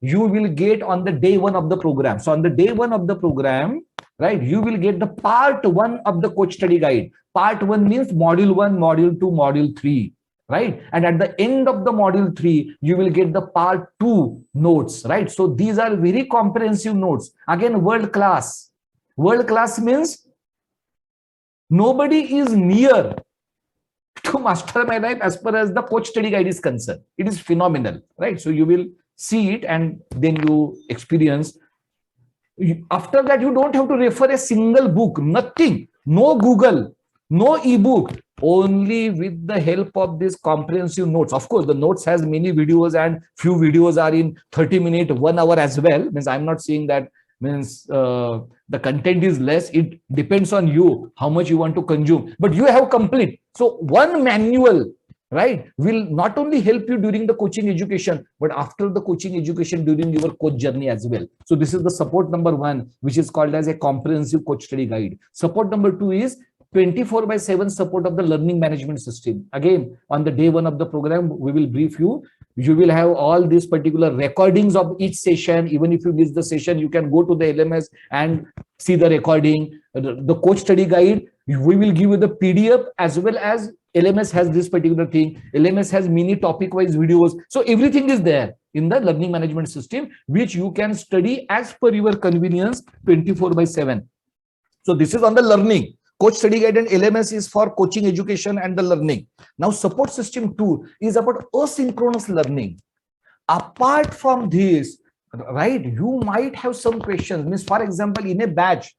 you will get on the day one of the program. So on the day one of the program, right, you will get the part one of the coach study guide. Part one means module 1, module 2, module 3. Right? And at the end of the module 3, you will get the part 2 notes, right? So these are very comprehensive notes. Again, world class. World class means nobody is near to Master My Life as far as the coach study guide is concerned. It is phenomenal, right? So you will see it and then you experience. After that, you don't have to refer a single book, nothing, no Google, no ebook. Only with the help of these comprehensive notes. Of course, the notes has many videos and few videos are in 30 minutes, 1 hour as well. Means I'm not saying that means the content is less. It depends on you, how much you want to consume. But you have complete. So one manual, right, will not only help you during the coaching education, but after the coaching education during your coach journey as well. So this is the support number 1, which is called as a comprehensive coach study guide. Support number 2 is 24/7 support of the learning management system. Again, on the day one of the program, we will brief you. You will have all these particular recordings of each session. Even if you miss the session, you can go to the LMS and see the recording. The coach study guide, we will give you the PDF as well as LMS has this particular thing. LMS has mini topic-wise videos. So everything is there in the learning management system, which you can study as per your convenience 24/7. So this is on the learning. Coach study guide and LMS is for coaching education and the learning. Now support system 2 is about asynchronous learning. Apart from this, right, you might have some questions. Means, for example, in a batch,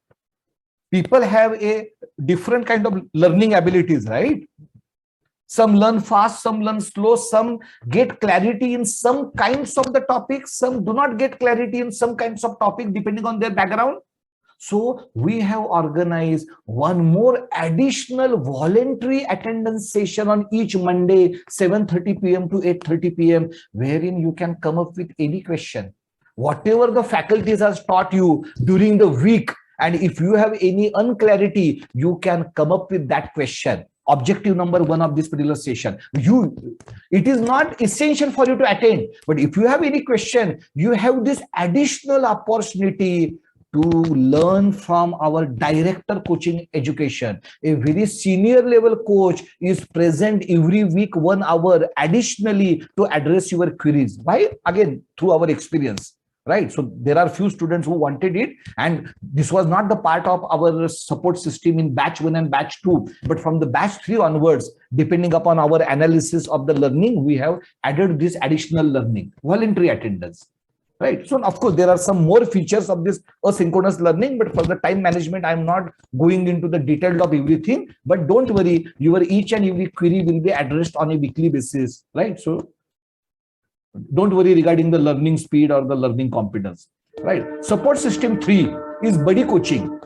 people have a different kind of learning abilities, right? Some learn fast, some learn slow, some get clarity in some kinds of the topics, some do not get clarity in some kinds of topic depending on their background. So we have organized one more additional voluntary attendance session on each Monday, 7:30 p.m. to 8:30 p.m., wherein you can come up with any question. Whatever the faculties has taught you during the week, and if you have any unclarity, you can come up with that question. Objective number 1 of this particular session. It is not essential for you to attend, but if you have any question, you have this additional opportunity to learn from our director coaching education. A very senior level coach is present every week 1 hour additionally to address your queries. Why? Again, through our experience, right? So there are few students who wanted it, and this was not the part of our support system in batch 1 and batch 2, but from the batch 3 onwards, depending upon our analysis of the learning, we have added this additional learning, voluntary attendance. Right. So, of course, there are some more features of this asynchronous learning, but for the time management, I'm not going into the detail of everything. But don't worry, your each and every query will be addressed on a weekly basis. Right. So, don't worry regarding the learning speed or the learning competence. Right. Support system 3 is buddy coaching.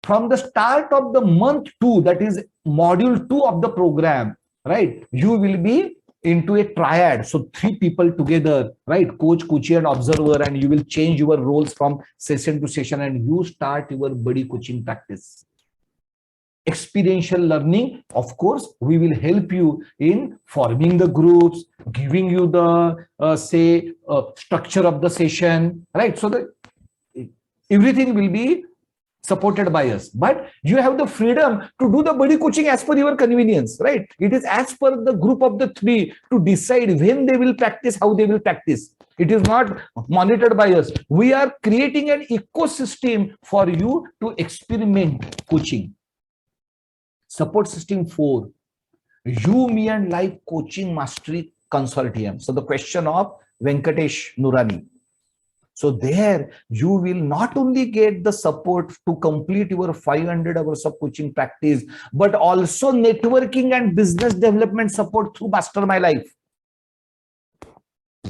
From the start of the month 2, that is module 2 of the program, right, you will be into a triad. So 3 people together, right? Coach, coachee, and observer, and you will change your roles from session to session and you start your buddy coaching practice. Experiential learning, of course, we will help you in forming the groups, giving you the, structure of the session, right? So that everything will be supported by us, but you have the freedom to do the buddy coaching as per your convenience, right? It is as per the group of the 3 to decide when they will practice, how they will practice. It is not monitored by us. We are creating an ecosystem for you to experiment coaching. Support system 4, you, me, and life coaching mastery consortium. So the question of Venkatesh Nurani. So there you will not only get the support to complete your 500 hours of coaching practice, but also networking and business development support through Master My Life.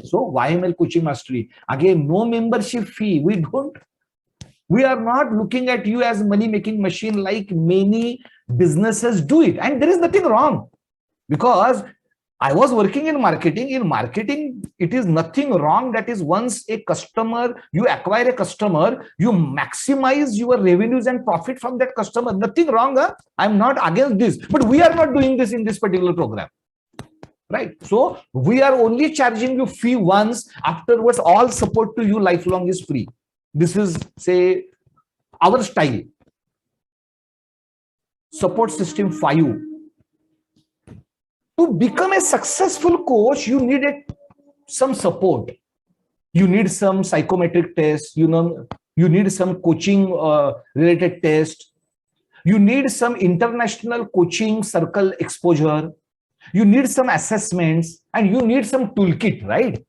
So YML Coaching Mastery, again, no membership fee. We are not looking at you as money making machine like many businesses do it. And there is nothing wrong, because I was working in marketing. In marketing, it is nothing wrong. That is, once a customer, you acquire a customer, you maximize your revenues and profit from that customer. Nothing wrong. Huh? I'm not against this, but we are not doing this in this particular program. Right? So we are only charging you fee once. Afterwards, all support to you lifelong is free. This is, say, our style. Support system 5. To become a successful coach, you need some support. You need some psychometric tests. You need some coaching related tests. You need some international coaching circle exposure. You need some assessments, and you need some toolkit, right?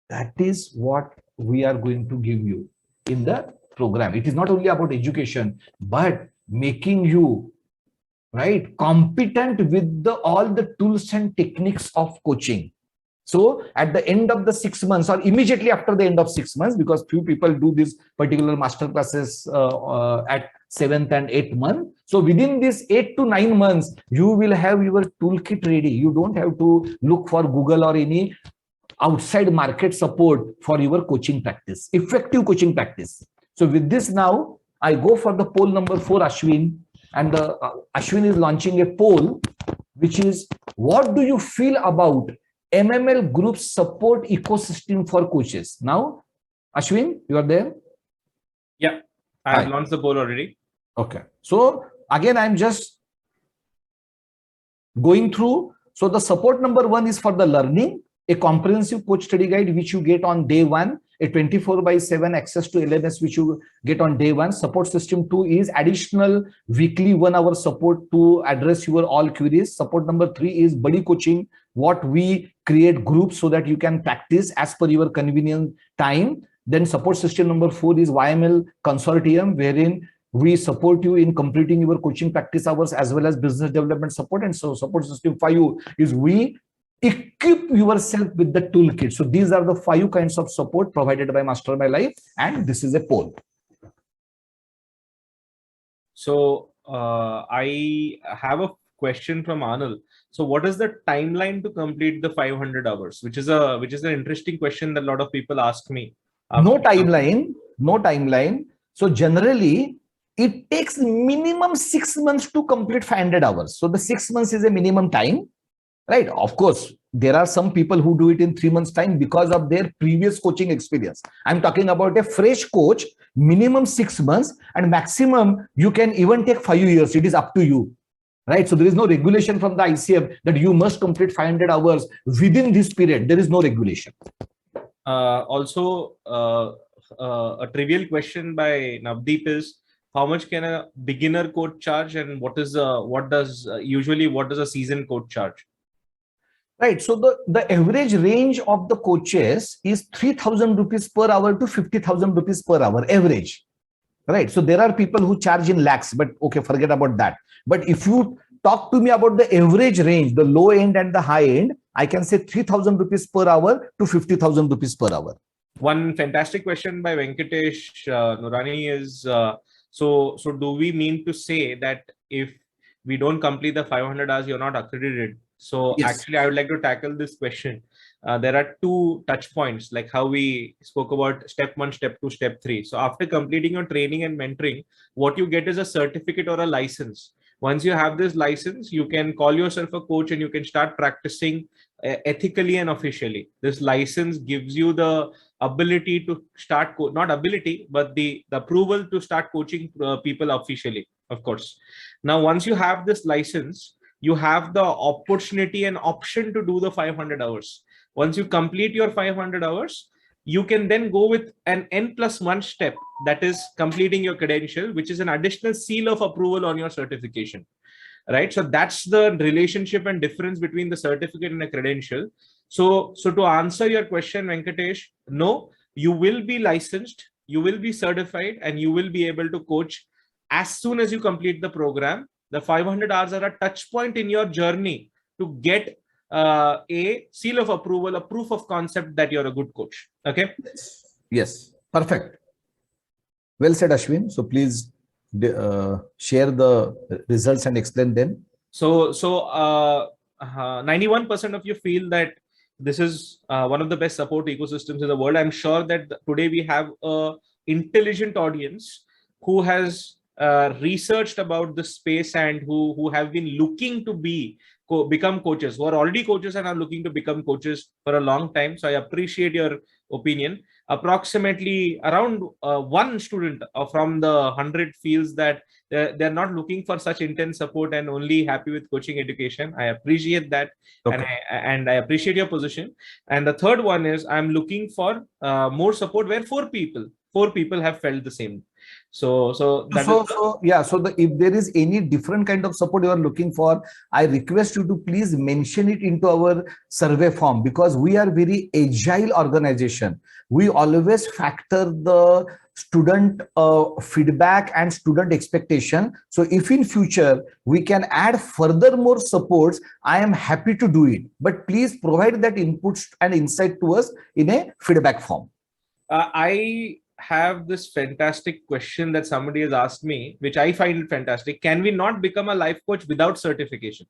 That is what we are going to give you in the program. It is not only about education, but making you, right, competent with all the tools and techniques of coaching. So at the end of the 6 months, or immediately after the end of 6 months, because few people do this particular master classes at 7th and 8th month. So within this 8 to 9 months, you will have your toolkit ready. You don't have to look for Google or any outside market support for your coaching practice, effective coaching practice. So with this, now I go for the poll number 4, Ashwin. And Ashwin is launching a poll, which is, what do you feel about MML group support ecosystem for coaches? Now, Ashwin, you are there? Yeah, I have launched the poll already. Okay. So again, I'm just going through. So the support number 1 is for the learning, a comprehensive coach study guide, which you get on day 1, a 24/7 access to LMS, which you get on day 1. Support system 2 is additional weekly 1 hour support to address your all queries. Support number 3 is buddy coaching, what we create groups so that you can practice as per your convenient time. Then support system number 4 is YML consortium, wherein we support you in completing your coaching practice hours as well as business development support. And so support system 5 is we equip yourself with the toolkit. So these are the 5 kinds of support provided by Master My Life, and this is a poll. So I have a question from Anil. So what is the timeline to complete the 500 hours? Which is an interesting question that a lot of people ask me. No timeline. So generally, it takes minimum 6 months to complete 500 hours. So the 6 months is a minimum time. Right. Of course, there are some people who do it in 3 months' time because of their previous coaching experience. I'm talking about a fresh coach, minimum 6 months, and maximum you can even take 5 years. It is up to you. Right. So there is no regulation from the ICF that you must complete 500 hours within this period. There is no regulation. Also, a trivial question by Navdeep is, how much can a beginner coach charge, and what does a seasoned coach charge? Right. So the average range of the coaches is 3,000 rupees per hour to 50,000 rupees per hour average. Right. So there are people who charge in lakhs, but okay, forget about that. But if you talk to me about the average range, the low end and the high end, I can say 3,000 rupees per hour to 50,000 rupees per hour. One fantastic question by Venkatesh Nurani is, so do we mean to say that if we don't complete the 500 hours, you're not accredited? So yes. Actually, I would like to tackle this question. There are 2 touch points, like how we spoke about step 1, step 2, step 3. So after completing your training and mentoring, what you get is a certificate or a license. Once you have this license, you can call yourself a coach and you can start practicing ethically and officially. This license gives you the ability to start, not ability, but the approval to start coaching people officially, of course. Now, once you have this license, you have the opportunity and option to do the 500 hours. Once you complete your 500 hours, you can then go with an N+1 step, that is completing your credential, which is an additional seal of approval on your certification. Right. So that's the relationship and difference between the certificate and a credential. So to answer your question, Venkatesh, no, you will be licensed, you will be certified, and you will be able to coach as soon as you complete the program. The 500 hours are a touch point in your journey to get a seal of approval, a proof of concept that you're a good coach. Okay. Yes. Perfect. Well said, Ashwin. So please share the results and explain them. So 91% of you feel that this is one of the best support ecosystems in the world. I'm sure that today we have a intelligent audience who has researched about the space and who have been looking to become coaches, who are already coaches and are looking to become coaches for a long time. So I appreciate your opinion. Approximately around one student from the 100 feels that they're not looking for such intense support and only happy with coaching education. I appreciate that. Okay. And I appreciate your position. And the third one is I'm looking for more support where four people have felt the same. So if there is any different kind of support you are looking for, I request you to please mention it into our survey form, because we are very agile organization. We always factor the student feedback and student expectation. So if in future we can add further more supports, I am happy to do it. But please provide that input and insight to us in a feedback form. I have this fantastic question that somebody has asked me, which I find fantastic. Can we not become a life coach without certification?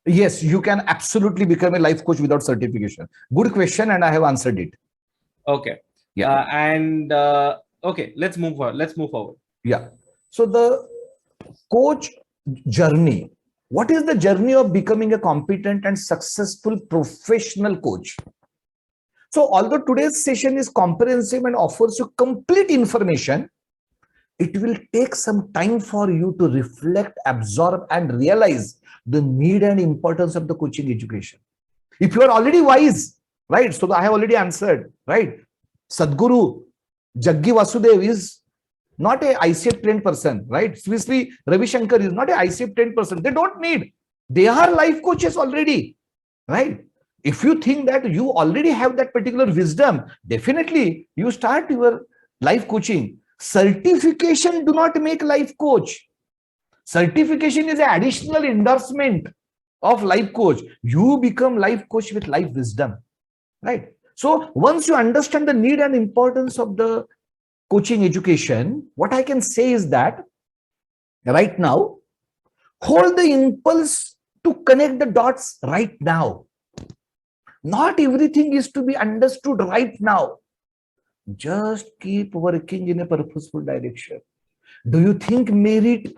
Yes, you can absolutely become a life coach without certification. Good question, and I have answered it. Okay. Yeah. Okay, let's move forward. Yeah. So the coach journey. What is the journey of becoming a competent and successful professional coach? So although today's session is comprehensive and offers you complete information, it will take some time for you to reflect, absorb, and realize the need and importance of the coaching education. If you are already wise, right? So I have already answered, right? Sadhguru Jaggi Vasudev is not a ICF trained person, right? Sri Ravi Shankar is not a ICF trained person. They don't need. They are life coaches already, right? If you think that you already have that particular wisdom, definitely you start your life coaching. Certification do not make life coach. Certification is an additional endorsement of life coach. You become life coach with life wisdom, right? So once you understand the need and importance of the coaching education, what I can say is that right now, hold the impulse to connect the dots right now. Not everything is to be understood right now. Just keep working in a purposeful direction. Do you think merit?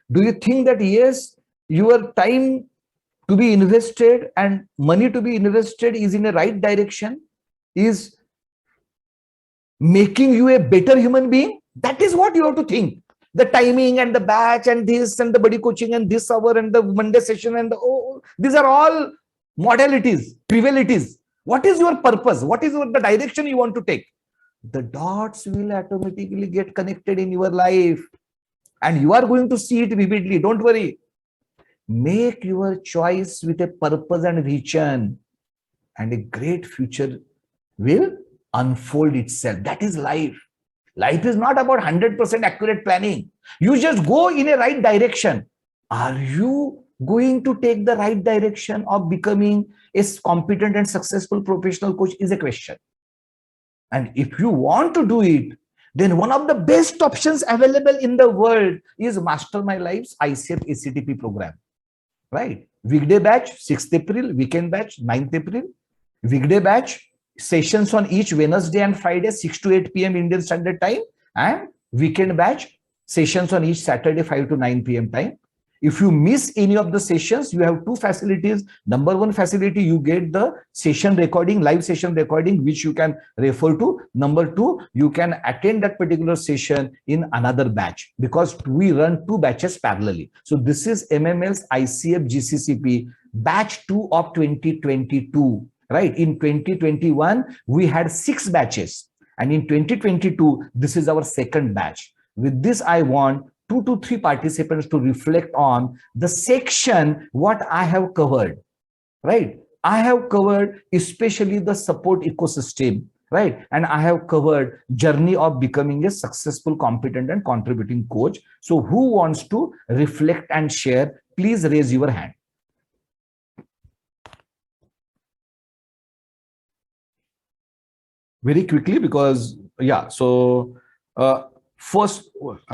Do you think that yes, your time to be invested and money to be invested is in a right direction, is making you a better human being? That is what you have to think. The timing and the batch and this and the buddy coaching and this hour and the Monday session and these are all modalities, trivialities. What is your purpose? What is the direction you want to take? The dots will automatically get connected in your life and you are going to see it vividly. Don't worry. Make your choice with a purpose and vision, and a great future will unfold itself. That is life. Life is not about 100% accurate planning. You just go in a right direction. Are you going to take the right direction of becoming a competent and successful professional coach is a question. And if you want to do it, then one of the best options available in the world is Master My Life's ICF ACTP program, right? Weekday batch, 6th April, weekend batch, 9th April, weekday batch, sessions on each Wednesday and Friday, 6 to 8 p.m. Indian Standard Time, and weekend batch, sessions on each Saturday, 5 to 9 p.m. time. If you miss any of the sessions, you have two facilities. Number one facility, you get the session recording, live session recording, which you can refer to. Number two, you can attend that particular session in another batch, because we run two batches parallelly. So this is MML's ICF GCCP batch 2 of 2022, right? In 2021, we had 6 batches. And in 2022, this is our second batch. With this, I want 2 to 3 participants to reflect on the section what I have covered, right? I have covered especially the support ecosystem, right? And I have covered journey of becoming a successful, competent and contributing coach. So who wants to reflect and share? Please raise your hand. Very quickly, because yeah, so first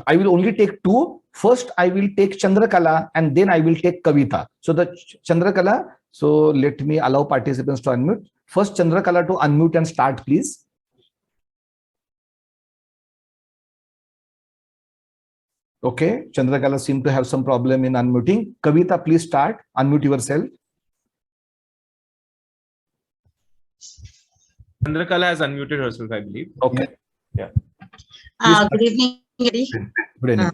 I will only take two. First I will take Chandrakala and then I will take Kavita. So the Chandrakala, so let me allow participants to unmute. First Chandrakala to unmute and start, please. Okay, Chandrakala seem to have some problem in unmuting. Kavita, please start, unmute yourself. Chandrakala has unmuted herself, I believe. Okay. Yeah. Good evening, Eddie. Good evening.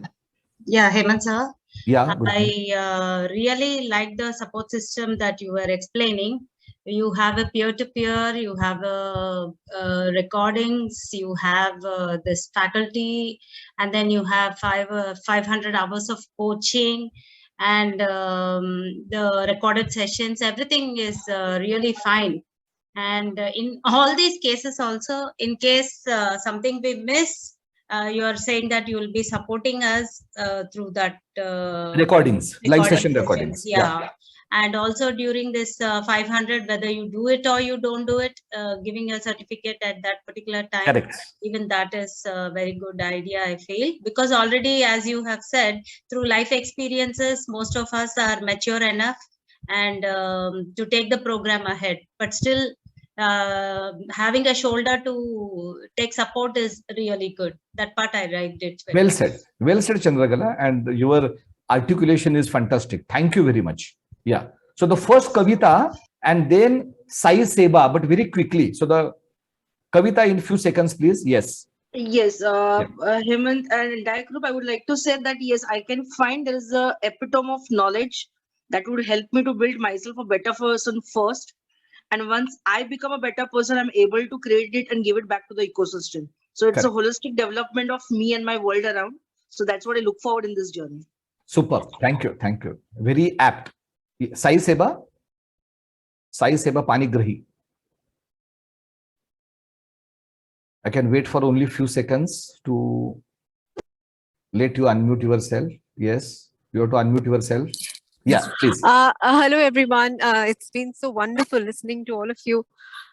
Yeah, Hemant sir. Yeah. I really like the support system that you were explaining. You have a peer-to-peer, you have recordings, you have this faculty, and then you have 500 hours of coaching, and the recorded sessions. Everything is really fine. And in all these cases also, in case something we miss, you are saying that you will be supporting us through that recordings, live session recordings. Yeah. And also during this 500, whether you do it or you don't do it, giving a certificate at that particular time. Correct. Even that is a very good idea, I feel, because already, as you have said, through life experiences, most of us are mature enough and to take the program ahead. But still, having a shoulder to take support is really good. That part I liked it. Well said, Chandrakala, and your articulation is fantastic. Thank you very much. Yeah. So the first Kavita and then Sai Seba, but very quickly. So the Kavita in few seconds, please. Yes. Yes, Hemant and entire group, I would like to say that yes, I can find there is a epitome of knowledge that would help me to build myself a better person first. And once I become a better person, I'm able to create it and give it back to the ecosystem. So it's a holistic development of me and my world around. So that's what I look forward in this journey. Super. Thank you. Thank you. Very apt. Sai Seba. Sai Seba Panigrahi. I can wait for only few seconds to let you unmute yourself. Yes. You have to unmute yourself. Yeah, please. Hello, everyone. It's been so wonderful listening to all of you.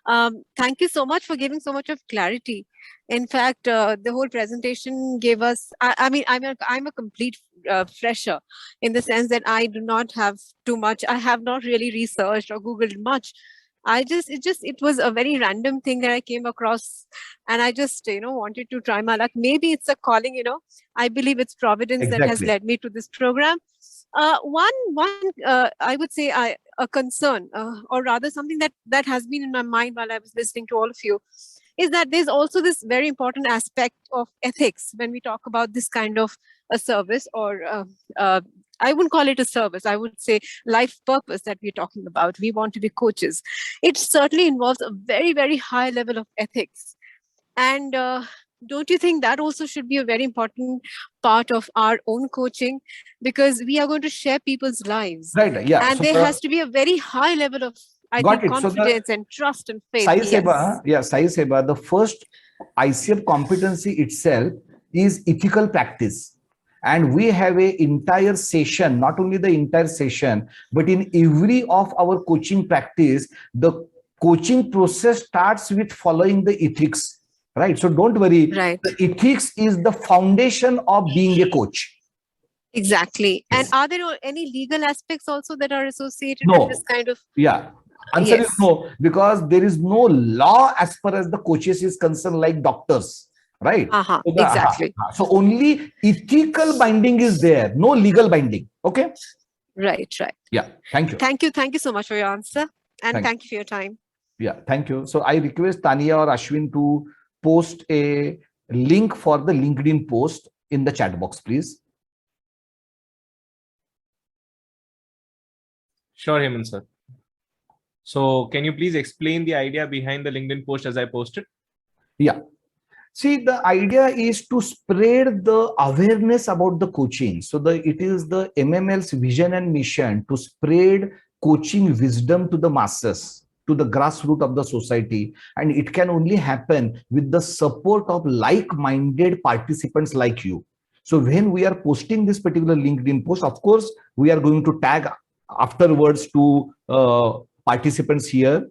Thank you so much for giving so much of clarity. In fact, the whole presentation gave us, I'm a complete fresher in the sense that I do not have too much. I have not really researched or Googled much. It was a very random thing that I came across, and I just, wanted to try my luck. Maybe it's a calling, I believe it's providence that has led me to this program. I would say a concern, or rather something that has been in my mind while I was listening to all of you, is that there's also this very important aspect of ethics when we talk about this kind of a service, or I wouldn't call it a service. I would say life purpose that we're talking about. We want to be coaches. It certainly involves a very, very high level of ethics. And don't you think that also should be a very important part of our own coaching? Because we are going to share people's lives. Right. Yeah. And so there has to be a very high level of, I think, confidence and trust and faith. Sai Seba, the first ICF competency itself is ethical practice. And we have an entire session, not only the entire session, but in every of our coaching practice, the coaching process starts with following the ethics. Right. So don't worry. Right. The ethics is the foundation of being a coach. Exactly. And are there any legal aspects also that are associated with this kind of? Yeah. Answer is no, because there is no law as far as the coaches is concerned, like doctors. Right. Exactly. So only ethical binding is there, no legal binding. Okay. Right. Yeah. Thank you. Thank you so much for your answer. And thank you for your time. Yeah. Thank you. So I request Tania or Ashwin to post a link for the LinkedIn post in the chat box, please. Sure, Hemant sir. So can you please explain the idea behind the LinkedIn post as I posted? Yeah. See, the idea is to spread the awareness about the coaching. So it is the MML's vision and mission to spread coaching wisdom to the masses, to the grassroots of the society. And it can only happen with the support of like-minded participants like you. So when we are posting this particular LinkedIn post, of course, we are going to tag afterwards to participants here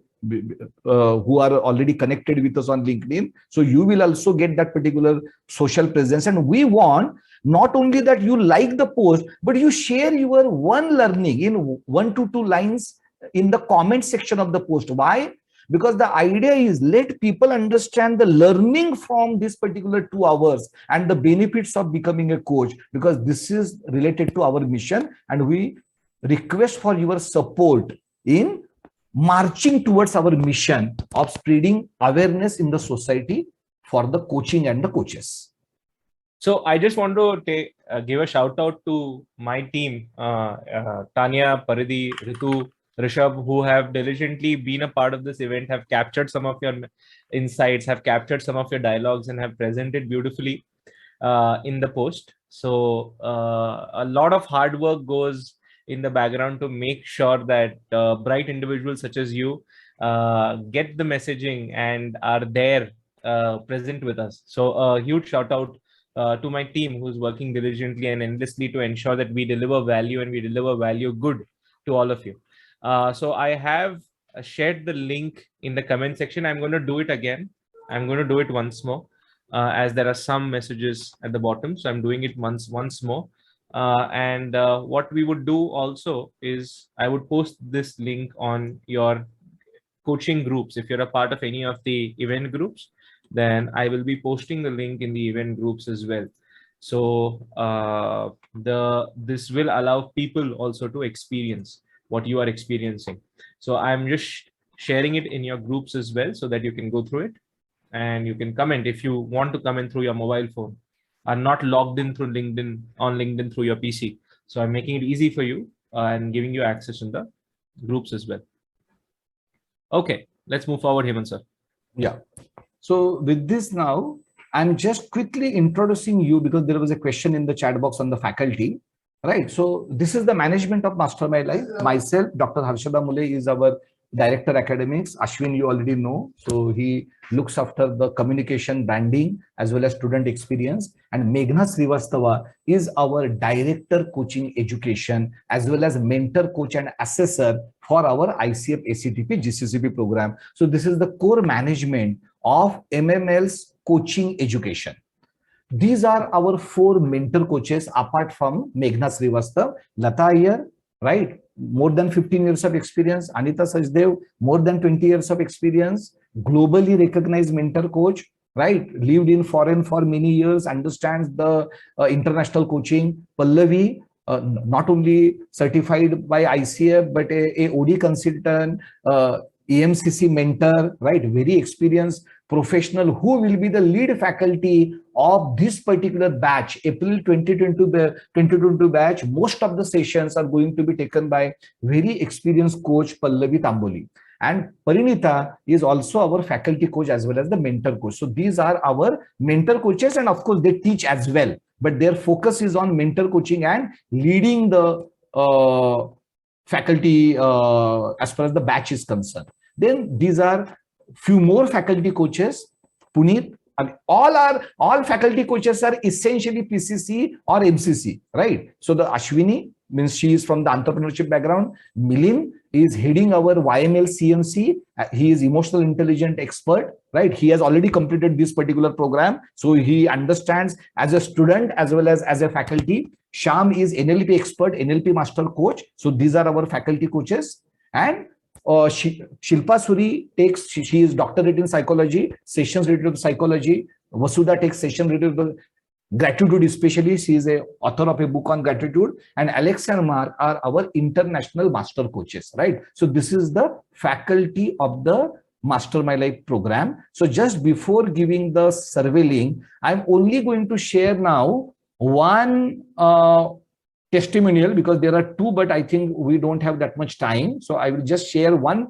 who are already connected with us on LinkedIn. So you will also get that particular social presence. And we want not only that you like the post, but you share your one learning in 1 to 2 lines in the comment section of the post. Why? Because the idea is let people understand the learning from this particular 2 hours and the benefits of becoming a coach, because this is related to our mission. And we request for your support in marching towards our mission of spreading awareness in the society for the coaching and the coaches. So I just want to give a shout out to my team, Tanya, Paridhi, Ritu, Rishabh, who have diligently been a part of this event, have captured some of your insights, have captured some of your dialogues, and have presented beautifully in the post. So a lot of hard work goes in the background to make sure that bright individuals such as you get the messaging and are there present with us. So a huge shout out to my team who's working diligently and endlessly to ensure that we deliver value and we deliver value good to all of you. So I have shared the link in the comment section. I'm going to do it again. I'm going to do it once more as there are some messages at the bottom. So I'm doing it once more. And what we would do also is I would post this link on your coaching groups. If you're a part of any of the event groups, then I will be posting the link in the event groups as well. So this will allow people also to experience what you are experiencing. So I'm just sharing it in your groups as well so that you can go through it and you can comment if you want to comment through your mobile phone, are not logged in through LinkedIn through your PC. So I'm making it easy for you and giving you access in the groups as well. Okay, let's move forward, Hemant sir. Yeah. So with this now, I'm just quickly introducing you because there was a question in the chat box on the faculty, right? So this is the management of Mastermind Life. Myself, Dr. Harshada Mule is our Director Academics. Ashwin, you already know. So he looks after the communication, branding, as well as student experience. And Meghna Srivastava is our Director Coaching Education, as well as mentor, coach, and assessor for our ICF ACTP GCCP program. So this is the core management of MML's coaching education. These are our 4 mentor coaches apart from Meghna Srivastava. Lata Iyer, right? More than 15 years of experience. Anita Sajdev, more than 20 years of experience. Globally recognized mentor coach, right? Lived in foreign for many years, understands the international coaching. Pallavi, not only certified by ICF, but a OD consultant, EMCC mentor, right? Very experienced professional who will be the lead faculty of this particular batch, April 2022 batch. Most of the sessions are going to be taken by very experienced coach Pallavi Tamboli. And Parinita is also our faculty coach as well as the mentor coach. So these are our mentor coaches, and of course they teach as well, but their focus is on mentor coaching and leading the faculty as far as the batch is concerned. Then these are few more faculty coaches. Puneet, all faculty coaches are essentially PCC or MCC, right? So the Ashwini means she is from the entrepreneurship background. Milind is heading our YML CMC. He is emotional intelligence expert, right? He has already completed this particular program, so he understands as a student as well as a faculty. Sham is NLP expert, NLP master coach. So these are our faculty coaches. And Shilpa Suri takes, she is doctorate in psychology, sessions related to psychology. Vasudha takes session related to gratitude, especially she is a author of a book on gratitude. And Alex and Mark are our international master coaches, right? So this is the faculty of the Mastermind Life program. So just before giving the survey link, I'm only going to share now one testimonial, because there are 2, but I think we don't have that much time. So I will just share one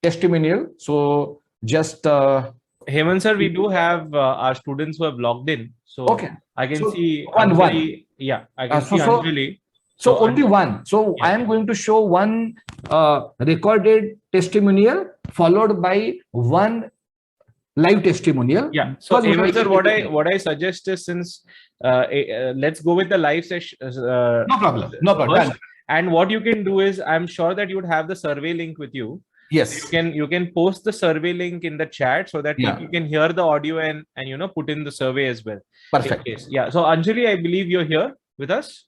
testimonial. So just Hemant sir, we do have our students who have logged in. So okay, I can so see one. Yeah, I can see Anjali. So only one. So I am going to show one recorded testimonial followed by one live testimonial. Yeah. So Hemant sir, what I suggest is, since let's go with the live session. No problem. No problem. And what you can do is, I'm sure that you would have the survey link with you. Yes. You can post the survey link in the chat so that people can hear the audio and put in the survey as well. Perfect. Yeah. So Anjali, I believe you're here with us.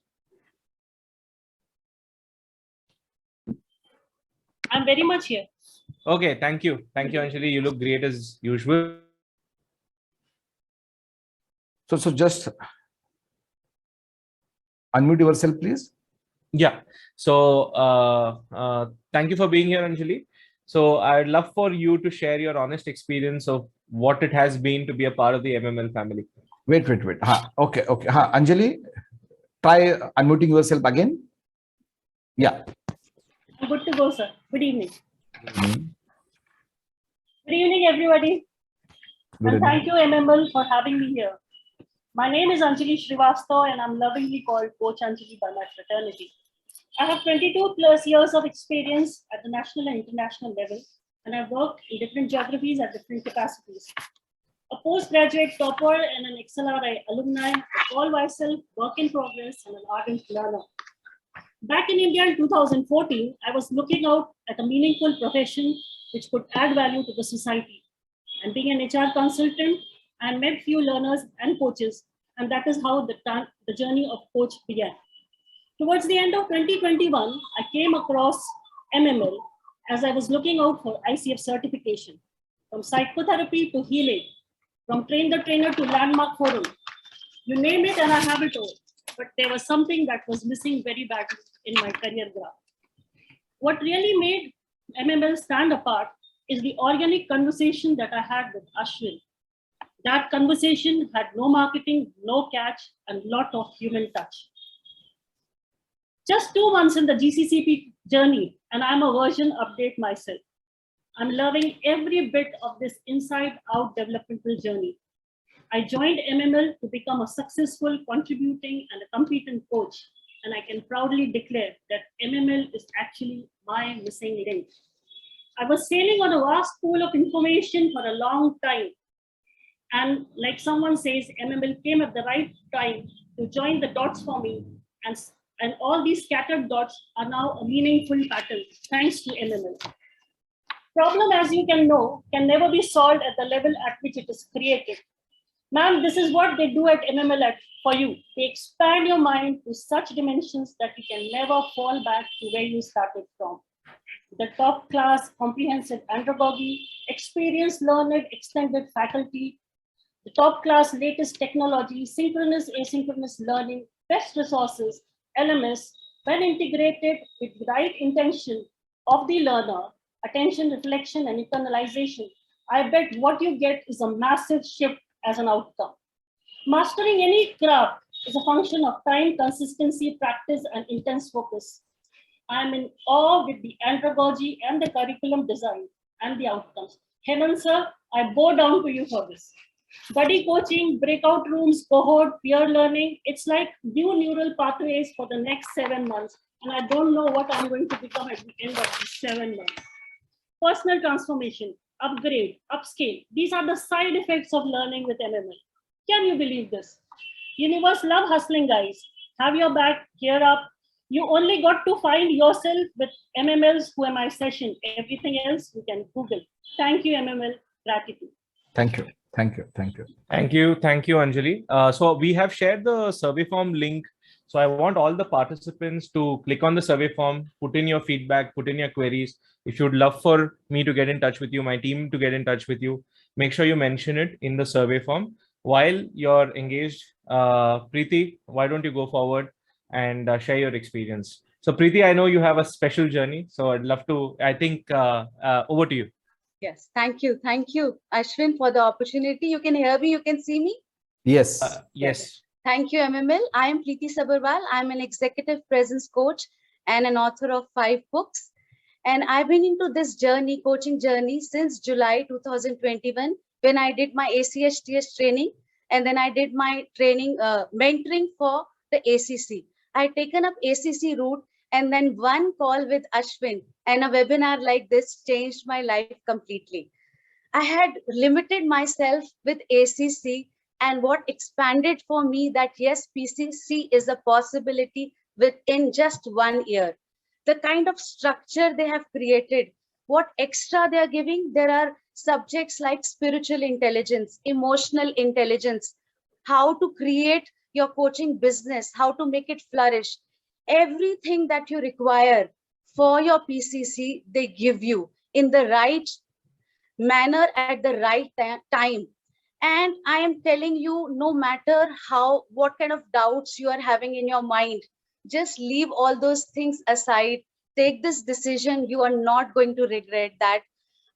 I'm very much here. Okay, thank you. Thank you, Anjali. You look great as usual. So just unmute yourself, please. Yeah. So thank you for being here, Anjali. So I'd love for you to share your honest experience of what it has been to be a part of the MML family. Wait. Okay. Anjali, try unmuting yourself again. Yeah. I'm good to go, sir. Good evening. Good evening, everybody. And thank you, MML, for having me here. My name is Anjali Srivastav, and I'm lovingly called Coach Anjali by my fraternity. I have 22 plus years of experience at the national and international level, and I've worked in different geographies at different capacities. A postgraduate topper and an XLRI alumni, I call myself work in progress and an ardent learner. Back in India in 2014, I was looking out at a meaningful profession which could add value to the society. And being an HR consultant, I met few learners and coaches, and that is how the journey of coach began. Towards the end of 2021, I came across MML as I was looking out for ICF certification, from psychotherapy to healing, from train the trainer to landmark forum. You name it and I have it all. But there was something that was missing very badly in my career graph. What really made MML stand apart is the organic conversation that I had with Ashwin. That conversation had no marketing, no catch, and lot of human touch. Just 2 months in the GCCP journey, and I'm a version update myself. I'm loving every bit of this inside-out developmental journey. I joined MML to become a successful, contributing, and a competent coach, and I can proudly declare that MML is actually my missing link. I was sailing on a vast pool of information for a long time, and like someone says, MML came at the right time to join the dots for me, and all these scattered dots are now a meaningful pattern, thanks to MML. Problem, as you can know, can never be solved at the level at which it is created. Ma'am, this is what they do at MML for you. They expand your mind to such dimensions that you can never fall back to where you started from. The top class comprehensive andragogy, experienced learned extended faculty, the top class latest technology, synchronous, asynchronous learning, best resources, LMS, when integrated with the right intention of the learner, attention, reflection, and internalization, I bet what you get is a massive shift as an outcome. Mastering any craft is a function of time, consistency, practice, and intense focus. I'm in awe with the andragogy and the curriculum design and the outcomes. Hemant sir, I bow down to you for this. Buddy coaching, breakout rooms, cohort, peer learning, it's like new neural pathways for the next 7 months. And I don't know what I'm going to become at the end of these 7 months. Personal transformation, upgrade, upscale. These are the side effects of learning with MML. Can you believe this? Universe love hustling, guys. Have your back, gear up. You only got to find yourself with MML's Who Am I session. Everything else you can Google. Thank you, MML. Gratitude. Thank you. Thank you. Thank you, Anjali. So we have shared the survey form link. So I want all the participants to click on the survey form, put in your feedback, put in your queries. If you'd love for me to get in touch with you, my team to get in touch with you, make sure you mention it in the survey form. While you're engaged, Preeti, why don't you go forward and share your experience? So Preeti, I know you have a special journey. So I'd love to, I think, over to you. Yes, thank you. Thank you, Ashwin, for the opportunity. You can hear me, you can see me? Yes. Yes. Thank you, MML. I am Preeti Sabharwal. I'm an executive presence coach and an author of 5 books. And I've been into this journey, coaching journey, since July 2021, when I did my ACSTS training. And then I did my training, mentoring for the ACC. I taken up ACC route, and then one call with Ashwin and a webinar like this changed my life completely. I had limited myself with ACC, and what expanded for me that yes, PCC is a possibility within just 1 year. The kind of structure they have created, what extra they are giving, there are subjects like spiritual intelligence, emotional intelligence, how to create your coaching business, how to make it flourish. Everything that you require for your PCC, they give you in the right manner at the right time. And I am telling you, no matter what kind of doubts you are having in your mind, just leave all those things aside. Take this decision. You are not going to regret that.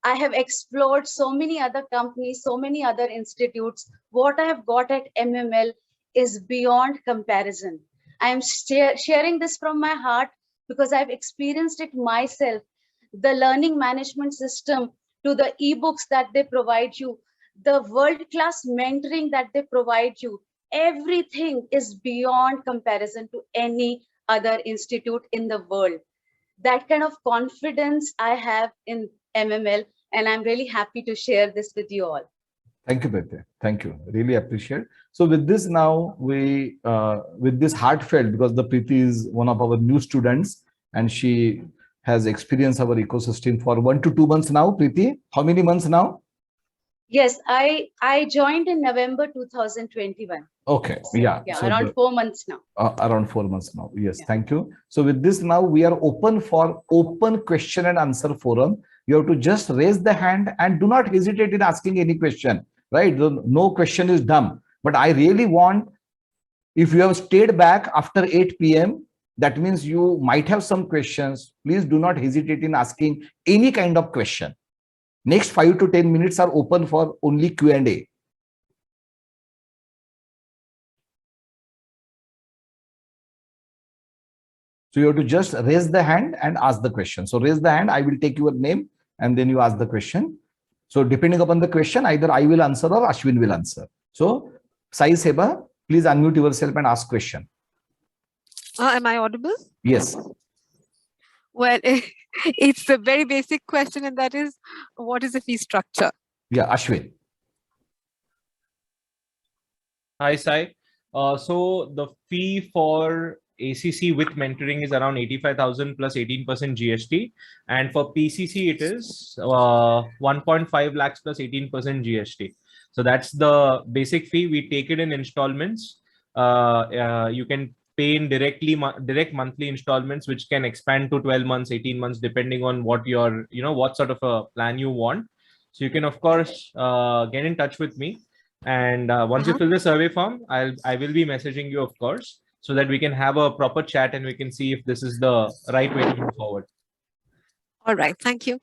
I have explored so many other companies, so many other institutes. What I have got at MML is beyond comparison. I am sharing this from my heart because I've experienced it myself. The learning management system, to the ebooks that they provide you, the world-class mentoring that they provide you, everything is beyond comparison to any other institute in the world. That kind of confidence I have in MML, and I'm really happy to share this with you all. Thank you, Priti. Thank you. Really appreciate. So with this now, we with this heartfelt, because the Priti is one of our new students and she has experienced our ecosystem for 1 to 2 months now. Priti, how many months now? Yes, I joined in November 2021. Okay, so, yeah. So around 4 months now. Around 4 months now. Yes, yeah. Thank you. So with this now, we are open for open question and answer forum. You have to just raise the hand and do not hesitate in asking any question, right? No question is dumb. But I really want, if you have stayed back after 8 p.m., that means you might have some questions. Please do not hesitate in asking any kind of question. Next 5 to 10 minutes are open for only Q&A. So you have to just raise the hand and ask the question. So raise the hand, I will take your name and then you ask the question. So depending upon the question, either I will answer or Ashwin will answer. So Sai Seba, please unmute yourself and ask question. Am I audible? Yes. Well, it's a very basic question, and that is, what is the fee structure? Yeah, Ashwin. Hi, Sai. So the fee for ACC with mentoring is around 85,000 plus 18% GST. And for PCC, it is 1.5 lakhs plus 18% GST. So that's the basic fee. We take it in installments. You can pay in direct monthly installments, which can expand to 12 months, 18 months, depending on what your, what sort of a plan you want. So you can, of course, get in touch with me. And once you fill the survey form, I will be messaging you, of course, so that we can have a proper chat and we can see if this is the right way to move forward. All right. Thank you.